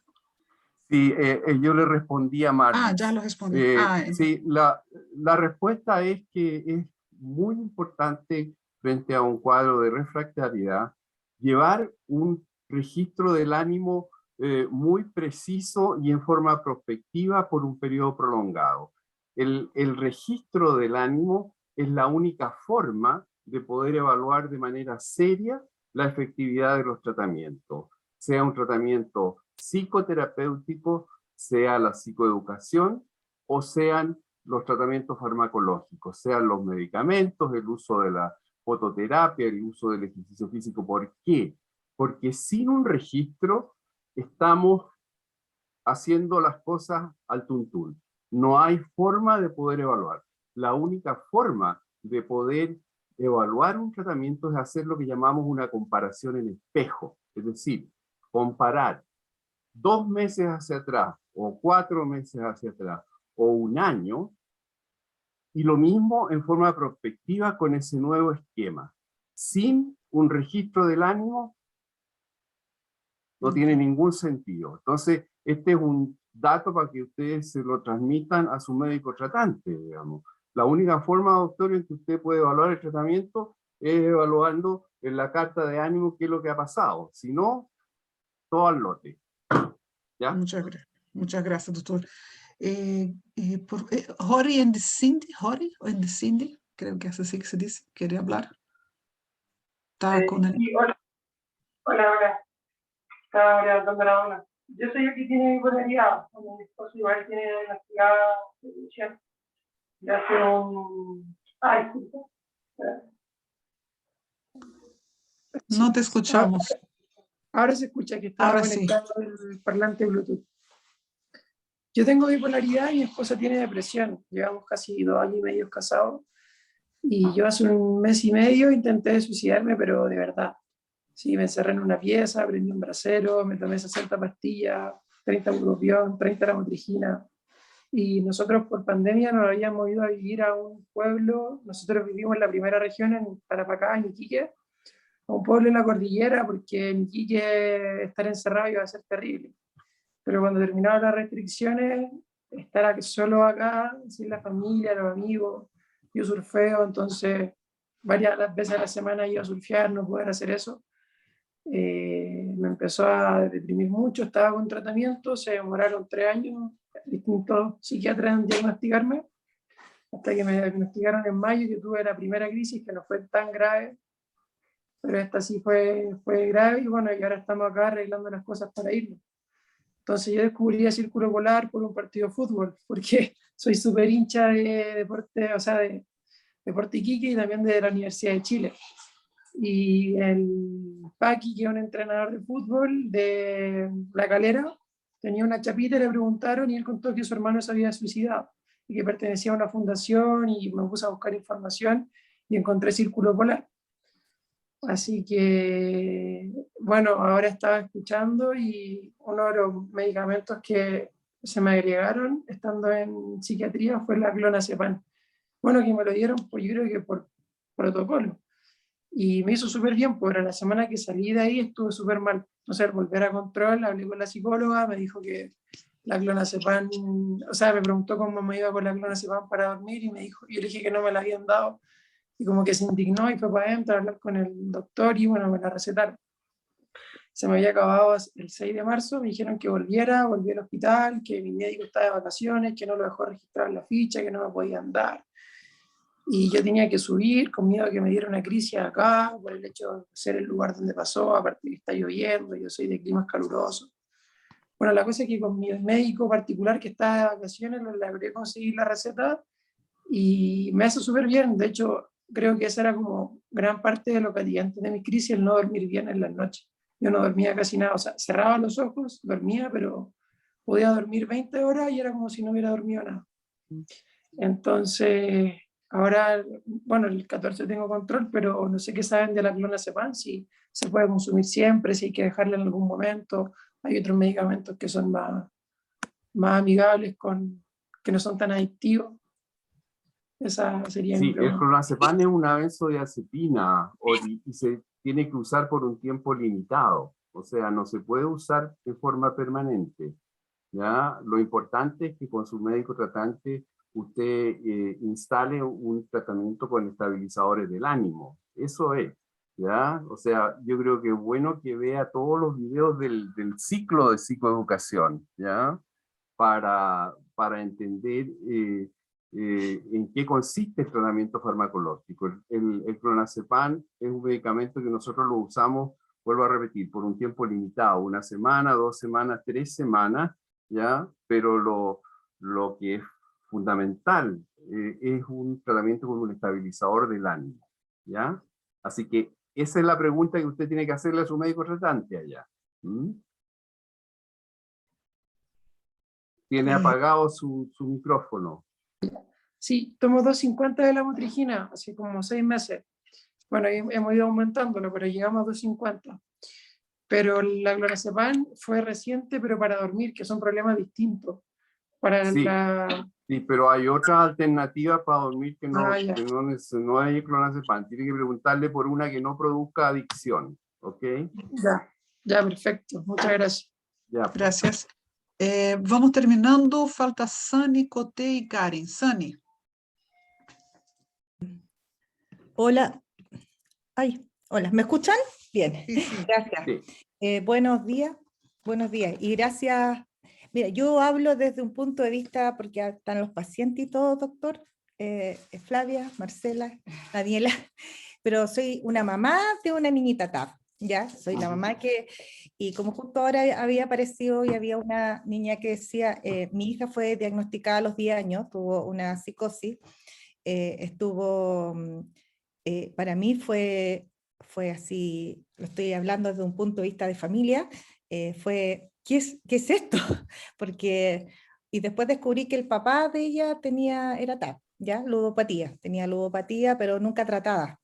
Sí, yo le respondí a Marlis. Ya lo respondí. Sí, la respuesta es que es muy importante frente a un cuadro de refractariedad llevar un registro del ánimo muy preciso y en forma prospectiva por un periodo prolongado. El registro del ánimo es la única forma de poder evaluar de manera seria la efectividad de los tratamientos, sea un tratamiento psicoterapéutico, sea la psicoeducación o sean los tratamientos farmacológicos, sean los medicamentos, el uso de la fototerapia, el uso del ejercicio físico. ¿Por qué? Porque sin un registro estamos haciendo las cosas al tuntún. No hay forma de poder evaluar. La única forma de poder evaluar un tratamiento es hacer lo que llamamos una comparación en espejo. Es decir, comparar 2 meses hacia atrás, o 4 meses hacia atrás, o un año, y lo mismo en forma prospectiva con ese nuevo esquema. Sin un registro del ánimo, no tiene ningún sentido. Entonces, este es un dato para que ustedes se lo transmitan a su médico tratante, digamos. La única forma, doctor, en que usted puede evaluar el tratamiento es evaluando en la carta de ánimo qué es lo que ha pasado. Si no, todo al lote. ¿Ya? Muchas gracias, doctor. Jori and Cindy, creo que es así que se dice, ¿quiere hablar? Está con el... Sí, hola. Hola. Estaba hablando la dona. Yo soy el que tiene bipolaridad, mi esposo igual tiene diagnosticada depresión. Ya hace un... Ay, disculpa. No te escuchamos. Ahora se escucha que estaba conectado el parlante Bluetooth. Yo tengo bipolaridad y mi esposa tiene depresión. Llevamos casi 2 años y medio casados. Y yo hace 1 mes y medio intenté suicidarme, pero de verdad. Sí, me encerré en una pieza, prendí un brasero, me tomé 60 pastillas, 30 bupropión, 30 lamotrigina. Y nosotros por pandemia nos habíamos ido a vivir a un pueblo. Nosotros vivimos en la primera región, en Tarapacá, en Iquique, a un pueblo en la cordillera, porque en Iquique estar encerrado iba a ser terrible. Pero cuando terminaron las restricciones, estar solo acá, sin la familia, los amigos, yo surfeo, entonces varias veces a la semana iba a surfear, no poder hacer eso. Me empezó a deprimir mucho, estaba con tratamiento, se demoraron 3 años, distintos psiquiatras en diagnosticarme, hasta que me diagnosticaron en mayo, que tuve la primera crisis, que no fue tan grave, pero esta sí fue grave, y bueno, y ahora estamos acá arreglando las cosas para irnos. Entonces yo descubrí el Círculo Polar por un partido de fútbol, porque soy súper hincha de deporte, o sea, de Deporte Iquique y también de la Universidad de Chile. Y el Paqui, que es un entrenador de fútbol de La Calera, tenía una chapita y le preguntaron y él contó que su hermano se había suicidado y que pertenecía a una fundación, y me puse a buscar información y encontré Círculo Polar. Así que, bueno, ahora estaba escuchando y uno de los medicamentos que se me agregaron estando en psiquiatría fue la clonazepam. Bueno, que me lo dieron, pues yo creo que por protocolo. Y me hizo súper bien, porque la semana que salí de ahí estuve súper mal. O sea, volver a control, hablé con la psicóloga, me dijo que la clonazepam, o sea, me preguntó cómo me iba con la clonazepam para dormir y me dijo, yo le dije que no me la habían dado. Y como que se indignó y fue para adentro a hablar con el doctor y bueno, me la recetaron. Se me había acabado el 6 de marzo, me dijeron que volví al hospital, que mi médico estaba de vacaciones, que no lo dejó registrar en la ficha, que no me podían dar. Y yo tenía que subir con miedo a que me diera una crisis acá, por el hecho de ser el lugar donde pasó, aparte que está lloviendo, yo soy de climas calurosos. Bueno, la cosa es que con mi médico particular que está de vacaciones le logré conseguir la receta y me hace súper bien. De hecho, creo que esa era como gran parte de lo que antes de mi crisis, el no dormir bien en las noches. Yo no dormía casi nada, o sea, cerraba los ojos, dormía, pero podía dormir 20 horas y era como si no hubiera dormido nada. Entonces, ahora, bueno, el 14 tengo control, pero no sé qué saben de la clonazepam, si se puede consumir siempre, si hay que dejarla en algún momento. Hay otros medicamentos que son más amigables, que no son tan adictivos. Esa sería mi pregunta. El clonazepam es una benzodiazepina y se tiene que usar por un tiempo limitado. O sea, no se puede usar de forma permanente. ¿Ya? Lo importante es que con su médico tratante usted instale un tratamiento con estabilizadores del ánimo. Eso es. ¿Ya? O sea, yo creo que es bueno que vea todos los videos del ciclo de psicoeducación, ¿ya? Para entender en qué consiste el tratamiento farmacológico. El clonazepam es un medicamento que nosotros lo usamos vuelvo a repetir, por un tiempo limitado, 1 semana, 2 semanas, 3 semanas, ¿ya? Pero lo que es fundamental es un tratamiento con un estabilizador del ánimo, ¿ya? Así que esa es la pregunta que usted tiene que hacerle a su médico tratante allá. Tiene apagado su micrófono. Sí, tomo 250 de la motrigina, así como 6 meses. Bueno, hemos ido aumentándolo, pero llegamos a 250. Pero la clonazepam fue reciente, pero para dormir, que son problemas distintos. Para Sí, sí, pero hay otras alternativas para dormir que no, no hay clonazepam. Tiene que preguntarle por una que no produzca adicción, ¿ok? Ya, perfecto. Muchas gracias. Ya, pues. Gracias. Vamos terminando. Falta Sani, Coté y Karen. Sani. Hola. Ay, hola. ¿Me escuchan? Bien. Sí, sí. Gracias. Sí. Buenos días. Buenos días. Y gracias. Mira, yo hablo desde un punto de vista, porque están los pacientes y todo, doctor. Flavia, Marcela, Daniela. Pero soy una mamá de una niñita TAP. Ya, soy la mamá que, y como justo ahora había aparecido y había una niña que decía, mi hija fue diagnosticada a los 10 años, tuvo una psicosis, para mí fue así, lo estoy hablando desde un punto de vista de familia, ¿qué es esto? Porque, y después descubrí que el papá de ella era TAP, ¿ya? Tenía ludopatía, pero nunca tratada.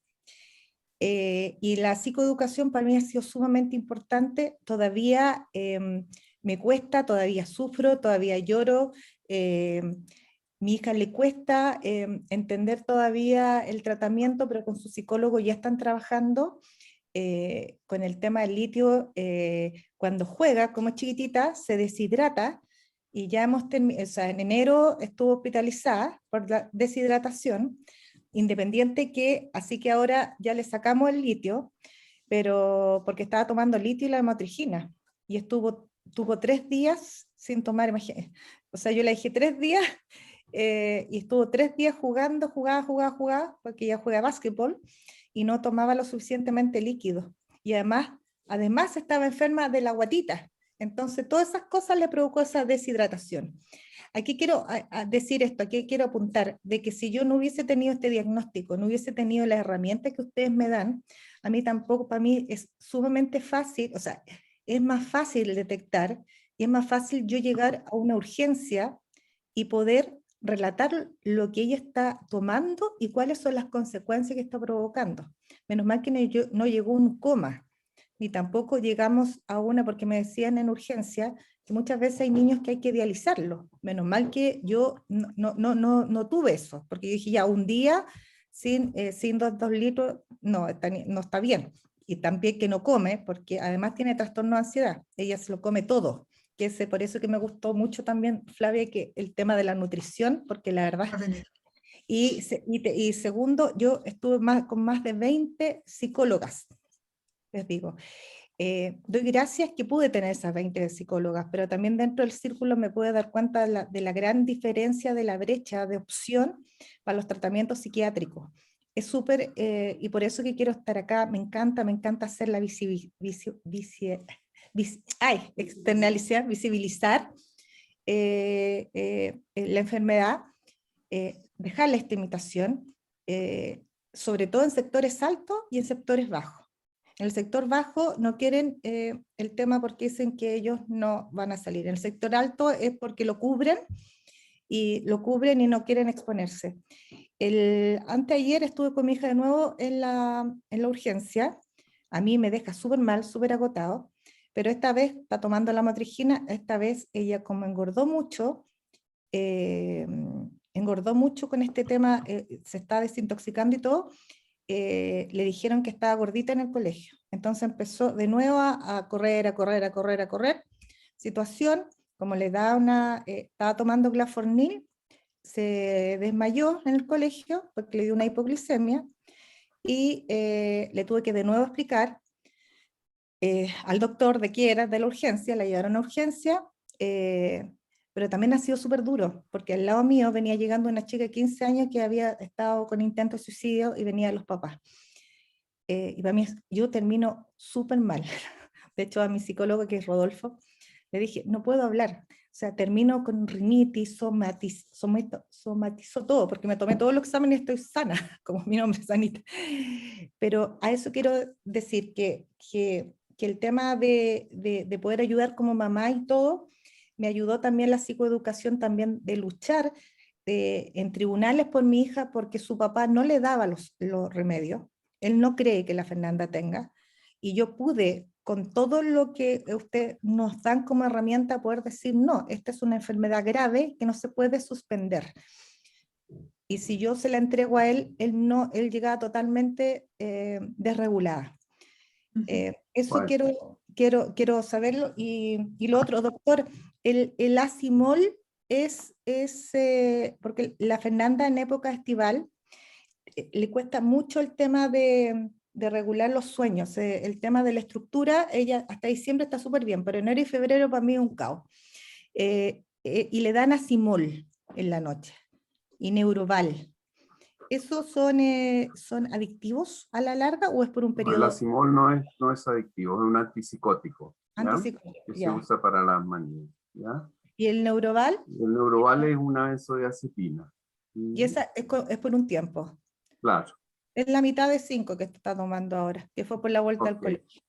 Y la psicoeducación para mí ha sido sumamente importante, todavía me cuesta, todavía sufro, todavía lloro, mi hija le cuesta entender todavía el tratamiento, pero con su psicólogo ya están trabajando con el tema del litio. Cuando juega, como es chiquitita, se deshidrata, y ya o sea, en enero estuvo hospitalizada por la deshidratación, independiente que, así que ahora ya le sacamos el litio, pero porque estaba tomando litio y la hemotrigina, y tuvo 3 días sin tomar, imagínate. O sea, yo le dije 3 días, y estuvo 3 días jugaba, porque ella juega básquetbol, y no tomaba lo suficientemente líquido, y además estaba enferma de la guatita, entonces todas esas cosas le provocó esa deshidratación. Aquí quiero decir esto, aquí quiero apuntar, de que si yo no hubiese tenido este diagnóstico, no hubiese tenido las herramientas que ustedes me dan, a mí tampoco, para mí es sumamente fácil, o sea, es más fácil detectar, y es más fácil yo llegar a una urgencia y poder relatar lo que ella está tomando y cuáles son las consecuencias que está provocando. Menos mal que no llegó un coma, ni tampoco llegamos a porque me decían en urgencia que muchas veces hay niños que hay que dializarlos. Menos mal que yo no tuve eso, porque yo dije ya un día sin 2 litros, no está bien. Y también que no come, porque además tiene trastorno de ansiedad, ella se lo come todo. Por eso que me gustó mucho también, Flavia, que el tema de la nutrición, porque la verdad... Y segundo, yo estuve con más de 20 psicólogas, les digo. Doy gracias que pude tener esas 20 psicólogas, pero también dentro del círculo me pude dar cuenta de la gran diferencia de la brecha de opción para los tratamientos psiquiátricos. Es súper, y por eso que quiero estar acá, me encanta hacer la externalizar, visibilizar la enfermedad, dejar la estigmatización, sobre todo en sectores altos y en sectores bajos. En el sector bajo no quieren el tema porque dicen que ellos no van a salir. En el sector alto es porque lo cubren y no quieren exponerse. Anteayer estuve con mi hija de nuevo en la urgencia. A mí me deja súper mal, súper agotado, pero esta vez está tomando la motrigina. Esta vez ella, como engordó mucho con este tema, se está desintoxicando y todo, le dijeron que estaba gordita en el colegio. Entonces empezó de nuevo a correr. Situación, como estaba tomando Glafornil, se desmayó en el colegio porque le dio una hipoglicemia, y le tuve que de nuevo explicar al doctor de qué era, de la urgencia, la llevaron a urgencia, pero también ha sido súper duro, porque al lado mío venía llegando una chica de 15 años que había estado con intento de suicidio y venía de los papás. y para mí yo termino súper mal. De hecho, a mi psicólogo, que es Rodolfo, le dije, no puedo hablar. O sea, termino con rinitis, somatizo todo, porque me tomé todos los exámenes y estoy sana, como mi nombre es Anita. Pero a eso quiero decir que el tema de poder ayudar como mamá y todo, me ayudó también la psicoeducación también de luchar en tribunales por mi hija, porque su papá no le daba los remedios. Él no cree que la Fernanda tenga. Y yo pude, con todo lo que ustedes nos dan como herramienta, poder decir, no, esta es una enfermedad grave que no se puede suspender. Y si yo se la entrego a él, él llegaba totalmente desregulada. Eso quiero saberlo. Y lo otro, doctor, el acimol es porque la Fernanda en época estival le cuesta mucho el tema de regular los sueños, el tema de la estructura, ella hasta diciembre está súper bien, pero enero y febrero para mí es un caos. Y le dan acimol en la noche, y Neuroval. ¿Esos son adictivos a la larga o es por un periodo? El acimol no es adictivo, es un antipsicótico, ¿ya? Antipsicótico, que ya. se usa para las manías, ¿ya? ¿Y el Neuroval? El Neuroval es una benzodiazepina. Y esa es por un tiempo. Claro. Es la mitad de 5 que está tomando ahora, que fue por la vuelta al colegio.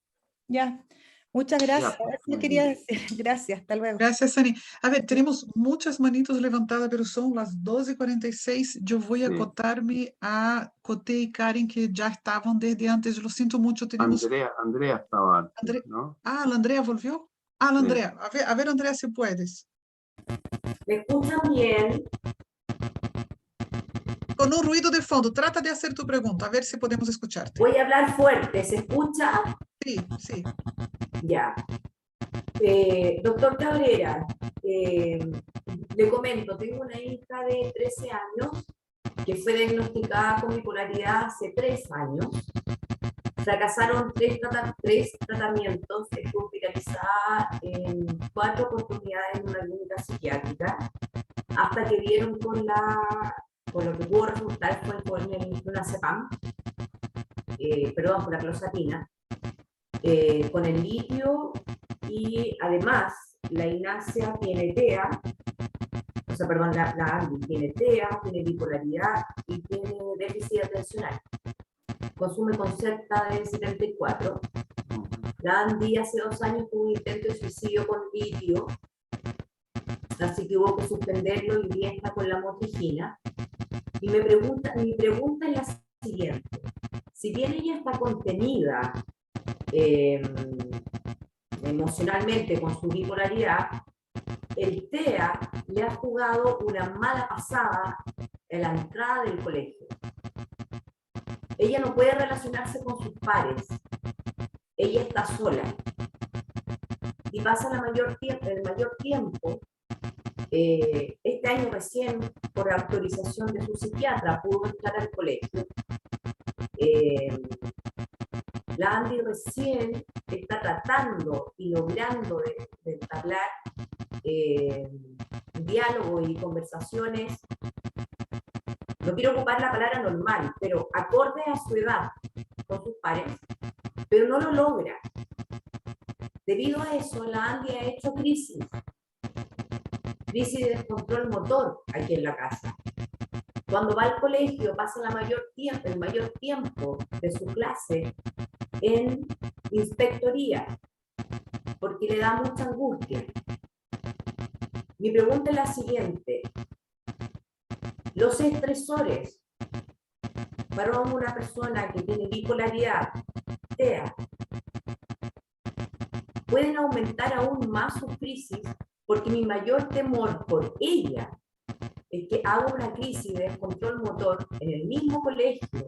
Ya, muchas gracias. Eso quería decir. Gracias, hasta luego. Gracias, Sani. A ver, tenemos muchas manitos levantadas, pero son las 12:46. Yo voy a acotarme a Coté y Karen, que ya estaban desde antes. Lo siento mucho. Tenemos... Andrea estaba antes, ¿no? Ah, la Andrea volvió. Ah, la Sí. Andrea. A ver, Andrea, si puedes. ¿Me escuchan bien? Con un ruido de fondo. Trata de hacer tu pregunta, a ver si podemos escucharte. Voy a hablar fuerte, ¿se escucha? Sí, sí. Ya. Doctor Cabrera, le comento, tengo una hija de 13 años que fue diagnosticada con bipolaridad hace 3 años. Fracasaron 3 tratamientos, estuvo hospitalizada en 4 oportunidades en una clínica psiquiátrica, hasta que vieron con lo que pudo resultar fue con el clonazepam, con la clozapina, con el litio, y además la Ignacia tiene TEA, la Andy tiene TEA, tiene bipolaridad y tiene déficit atencional. Consume Concerta de 74. La Andy hace 2 años tuvo un intento de suicidio con litio, así que hubo que suspenderlo y hoy está con la motrigina. Y mi pregunta es la siguiente: si bien ella está contenida emocionalmente con su bipolaridad, el TEA le ha jugado una mala pasada en la entrada del colegio. Ella no puede relacionarse con sus pares, ella está sola y pasa el mayor tiempo. Este año recién, por autorización de su psiquiatra, pudo entrar al colegio. La Andy recién está tratando y logrando de entablar diálogo y conversaciones, no quiero ocupar la palabra normal, pero acorde a su edad con sus pares, pero no lo logra. Debido a eso, la Andy ha hecho crisis de descontrol motor aquí en la casa. Cuando va al colegio pasa el mayor tiempo de su clase en inspectoría, porque le da mucha angustia. Mi pregunta es la siguiente: los estresores para una persona que tiene bipolaridad, TEA, pueden aumentar aún más sus crisis, porque mi mayor temor por ella es que haga una crisis de descontrol motor en el mismo colegio,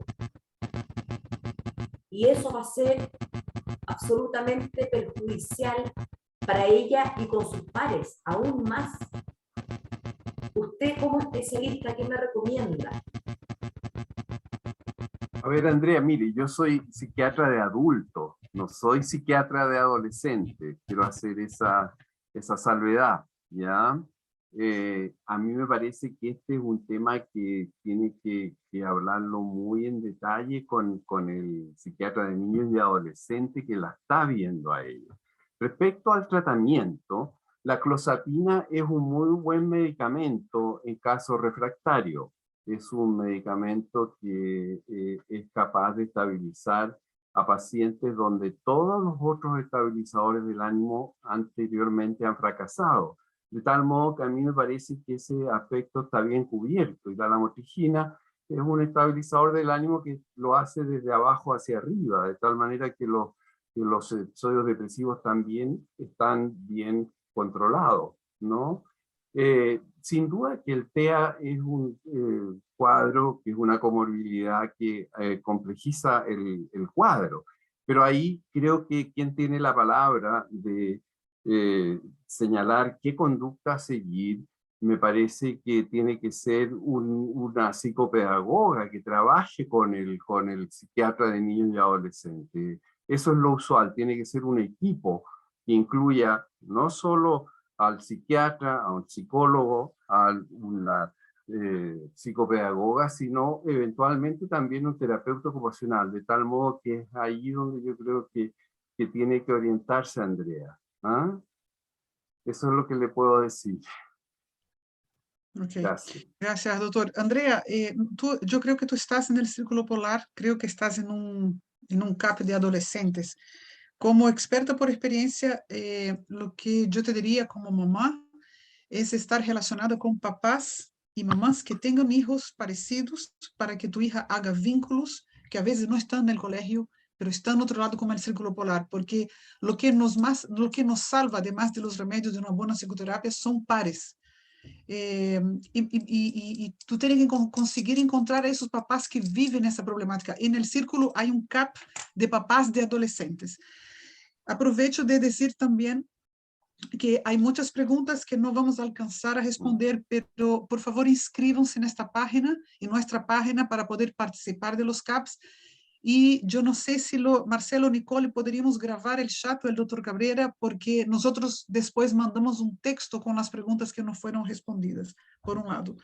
y eso va a ser absolutamente perjudicial para ella y con sus pares, aún más. Usted, como especialista, ¿qué me recomienda? A ver, Andrea, mire, yo soy psiquiatra de adultos, no soy psiquiatra de adolescentes. Quiero hacer esa salvedad, ¿ya? a mí me parece que este es un tema que tiene que hablarlo muy en detalle con el psiquiatra de niños y adolescentes que la está viendo a ellos. Respecto al tratamiento, la clozapina es un muy buen medicamento en caso refractario. Es un medicamento que es capaz de estabilizar a pacientes donde todos los otros estabilizadores del ánimo anteriormente han fracasado. De tal modo que a mí me parece que ese aspecto está bien cubierto. Y la lamotrigina es un estabilizador del ánimo que lo hace desde abajo hacia arriba, de tal manera que los episodios depresivos también están bien controlados, ¿no? Sin duda que el TEA es un cuadro, que es una comorbilidad que complejiza el cuadro, pero ahí creo que quien tiene la palabra de señalar qué conducta seguir, me parece que tiene que ser una psicopedagoga que trabaje con el psiquiatra de niños y adolescentes. Eso es lo usual, tiene que ser un equipo que incluya no solo al psiquiatra, a un psicólogo, a una psicopedagoga, sino eventualmente también un terapeuta ocupacional, de tal modo que es ahí donde yo creo que tiene que orientarse Andrea. ¿Ah? Eso es lo que le puedo decir. Okay. Gracias. Gracias, doctor. Andrea, yo creo que tú estás en el Círculo Polar, creo que estás en un CAP de adolescentes. Como experta por experiencia, lo que yo te diría como mamá es estar relacionada con papás y mamás que tengan hijos parecidos para que tu hija haga vínculos que a veces no están en el colegio, pero están en otro lado como el Círculo Polar, porque lo que nos salva, además de los remedios de una buena psicoterapia, son pares. Y tú tienes que conseguir encontrar a esos papás que viven esa problemática. En el Círculo hay un CAP de papás de adolescentes. Aprovecho de decir también que hay muchas preguntas que no vamos a alcanzar a responder, pero por favor inscríbanse en nuestra página para poder participar de los CAPs. Y yo no sé si Marcelo o Nicole podríamos grabar el chat del doctor Cabrera, porque nosotros después mandamos un texto con las preguntas que no fueron respondidas, por un lado.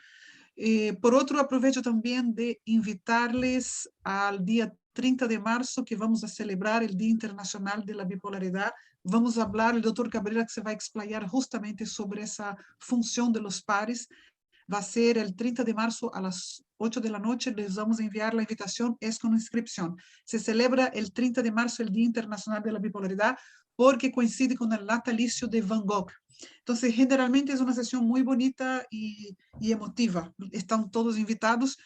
Por otro, aprovecho también de invitarles al día 30 de marzo, que vamos a celebrar el Día Internacional de la Bipolaridad. Vamos a hablar, el doctor Cabrera que se va a explayar justamente sobre esa función de los pares. Va a ser el 30 de marzo a las 8 de la noche, les vamos a enviar la invitación, es con inscripción. Se celebra el 30 de marzo el Día Internacional de la Bipolaridad porque coincide con el natalicio de Van Gogh. Entonces, generalmente es una sesión muy bonita y emotiva. Están todos invitados.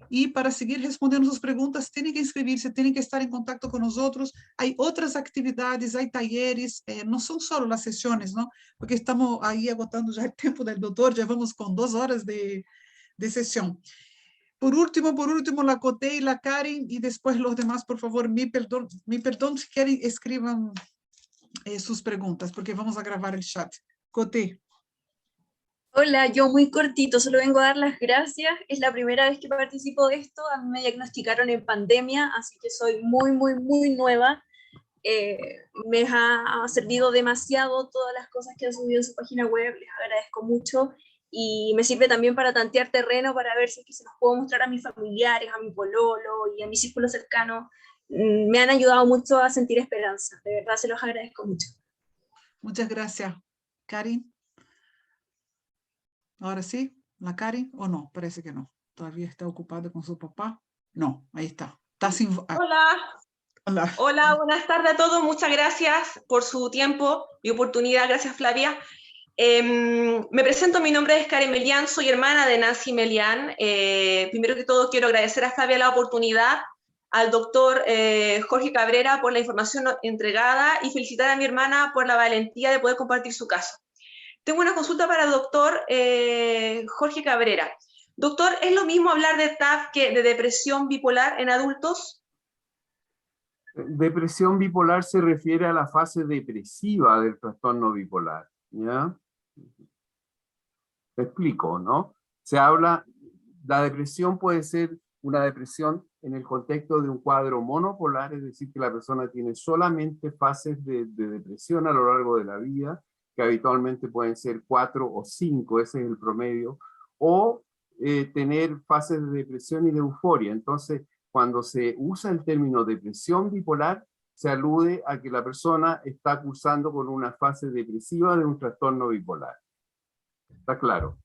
Y para seguir respondiendo sus preguntas, tienen que inscribirse, tienen que estar en contacto con nosotros. Hay otras actividades, hay talleres, no son solo las sesiones, ¿no? Porque estamos ahí agotando ya el tiempo del doctor, ya vamos con 2 horas de sesión. Por último, la Coté y la Karen, y después los demás, por favor, mi perdón, si quieren, escriban sus preguntas, porque vamos a grabar el chat. Coté. Hola, yo muy cortito, solo vengo a dar las gracias. Es la primera vez que participo de esto. A mí me diagnosticaron en pandemia, así que soy muy, muy, muy nueva. Me ha servido demasiado todas las cosas que han subido en su página web, les agradezco mucho. Y me sirve también para tantear terreno, para ver si es que se los puedo mostrar a mis familiares, a mi pololo y a mi círculo cercano. Me han ayudado mucho a sentir esperanza. De verdad, se los agradezco mucho. Muchas gracias. Karin. Ahora sí, la Karen, o no, parece que no. Todavía está ocupada con su papá. No, ahí está. Está sin... Hola. Hola. Hola, buenas tardes a todos. Muchas gracias por su tiempo y oportunidad. Gracias, Flavia. Me presento, mi nombre es Karen Melián, soy hermana de Nancy Melián. Primero que todo quiero agradecer a Flavia la oportunidad, al doctor Jorge Cabrera por la información entregada y felicitar a mi hermana por la valentía de poder compartir su caso. Tengo una consulta para el doctor Jorge Cabrera. Doctor, ¿es lo mismo hablar de TAF que de depresión bipolar en adultos? Depresión bipolar se refiere a la fase depresiva del trastorno bipolar, ¿ya? Te explico, ¿no? Se habla, la depresión puede ser una depresión en el contexto de un cuadro monopolar, es decir, que la persona tiene solamente fases de depresión a lo largo de la vida, que habitualmente pueden ser 4 o 5, ese es el promedio, o tener fases de depresión y de euforia. Entonces, cuando se usa el término depresión bipolar, se alude a que la persona está cursando con una fase depresiva de un trastorno bipolar. ¿Está claro?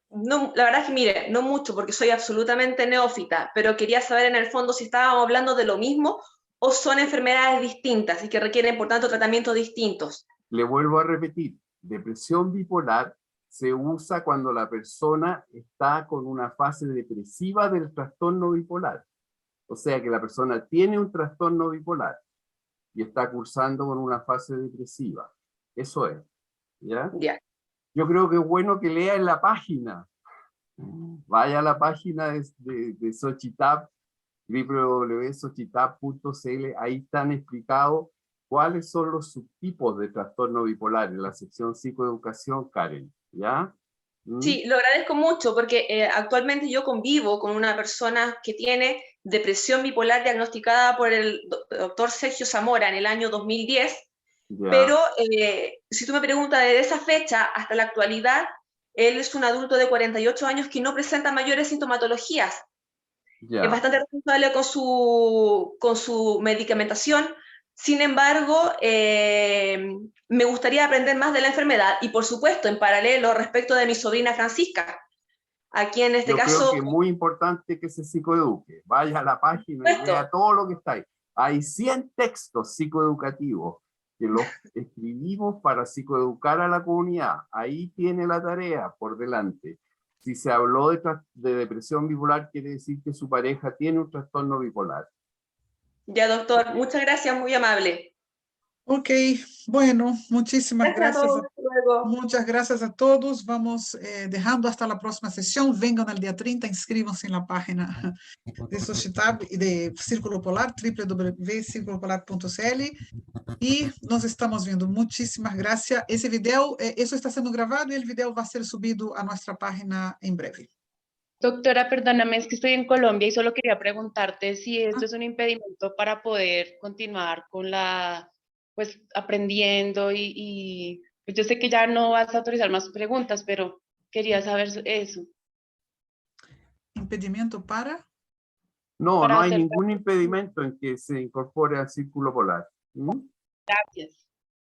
No, la verdad es que, mire, no mucho, porque soy absolutamente neófita, pero quería saber en el fondo si estábamos hablando de lo mismo o son enfermedades distintas y que requieren, por tanto, tratamientos distintos. Le vuelvo a repetir, depresión bipolar se usa cuando la persona está con una fase depresiva del trastorno bipolar. O sea que la persona tiene un trastorno bipolar y está cursando con una fase depresiva. Eso es. ¿Ya? Ya. Yo creo que es bueno que lea en la página. Vaya a la página de Xochitap, www.xochitap.cl. Ahí están explicados cuáles son los subtipos de trastorno bipolar en la sección psicoeducación, Karen. ¿Ya? Sí, lo agradezco mucho porque actualmente yo convivo con una persona que tiene depresión bipolar diagnosticada por el doctor Sergio Zamora en el año 2010, Ya. pero si tú me preguntas desde esa fecha hasta la actualidad, él es un adulto de 48 años que no presenta mayores sintomatologías. Ya. Es bastante responsable con su medicamentación. Sin embargo, me gustaría aprender más de la enfermedad y, por supuesto, en paralelo, respecto de mi sobrina Francisca, aquí en este Yo caso... creo que es muy importante que se psicoeduque. Vaya a la página y lea todo lo que está ahí. Hay 100 textos psicoeducativos que los escribimos para psicoeducar a la comunidad. Ahí tiene la tarea por delante. Si se habló de depresión bipolar, quiere decir que su pareja tiene un trastorno bipolar. Ya, doctor, muchas gracias, muy amable. Ok, bueno, muchísimas Gracias a gracias. todos, hasta luego. Muchas gracias a todos. Vamos dejando hasta la próxima sesión. Vengan el día 30, inscríbanse en la página de Xochitap y de Círculo Polar, www.circulopolar.cl, y nos estamos viendo. Muchísimas gracias. Ese video, eso está siendo grabado y el video va a ser subido a nuestra página en breve. Doctora, perdóname, es que estoy en Colombia y solo quería preguntarte si esto es un impedimento para poder continuar con pues, aprendiendo y pues yo sé que ya no vas a autorizar más preguntas, pero quería saber eso. ¿Impedimento para? No, Para no hay hacer ningún impedimento en que se incorpore al Círculo Polar. Gracias.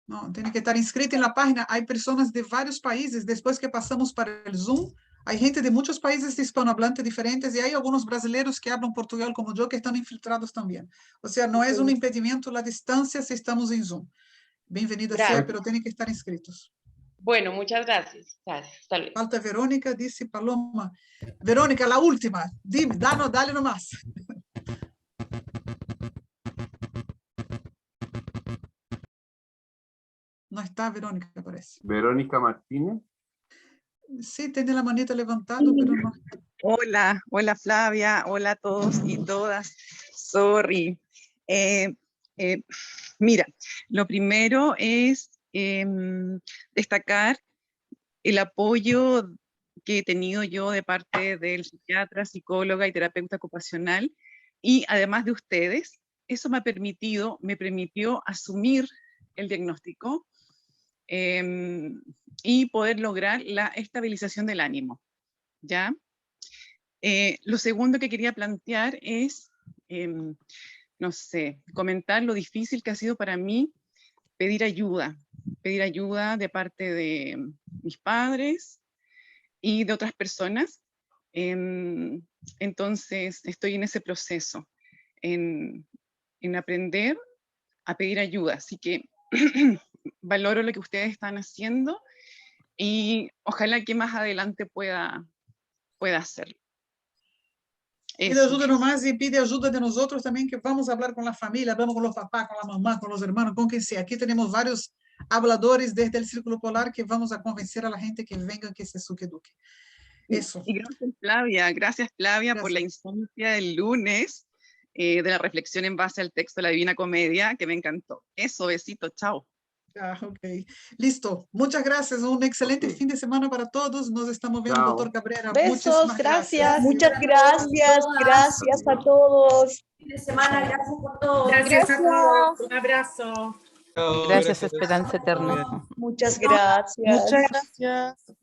No, tiene que estar inscrito en la página. Hay personas de varios países. Después que pasamos para el Zoom, hay gente de muchos países hispanohablantes diferentes y hay algunos brasileños que hablan portugués como yo que están infiltrados también. O sea, no es un impedimento la distancia si estamos en Zoom. Bienvenida sea, pero tienen que estar inscritos. Bueno, muchas gracias. Gracias. Hasta luego. Falta Verónica, dice Paloma. Verónica, la última. Dime, dale nomás. No está Verónica, parece. Verónica Martínez. Sí, tiene la manita levantada, pero no. Hola, hola Flavia, hola a todos y todas. Sorry. Mira, lo primero es destacar el apoyo que he tenido yo de parte del psiquiatra, psicóloga y terapeuta ocupacional, y además de ustedes. Eso me permitió asumir el diagnóstico y poder lograr la estabilización del ánimo, ¿ya? Lo segundo que quería plantear es, no sé, comentar lo difícil que ha sido para mí pedir ayuda de parte de mis padres y de otras personas. Entonces, estoy en ese proceso, en aprender a pedir ayuda. Así que valoro lo que ustedes están haciendo y ojalá que más adelante pueda hacerlo. Pide ayuda nomás y pide ayuda de nosotros también, que vamos a hablar con la familia, hablamos con los papás, con la mamá, con los hermanos, con quien sea. Aquí tenemos varios habladores desde el Círculo Polar que vamos a convencer a la gente que venga, que se psicoeduque. Eso. Y gracias Flavia por la instancia del lunes de la reflexión en base al texto de la Divina Comedia, que me encantó. Eso, besito, chao. Ok, listo. Muchas gracias. Un excelente fin de semana para todos. Nos estamos viendo, doctor Cabrera. Besos, gracias. Muchas gracias. Gracias a todos. Fin de semana, gracias por todo. Gracias a todos. Un abrazo. Chao, Gracias, Esperanza Eterna. Muchas gracias. Muchas gracias.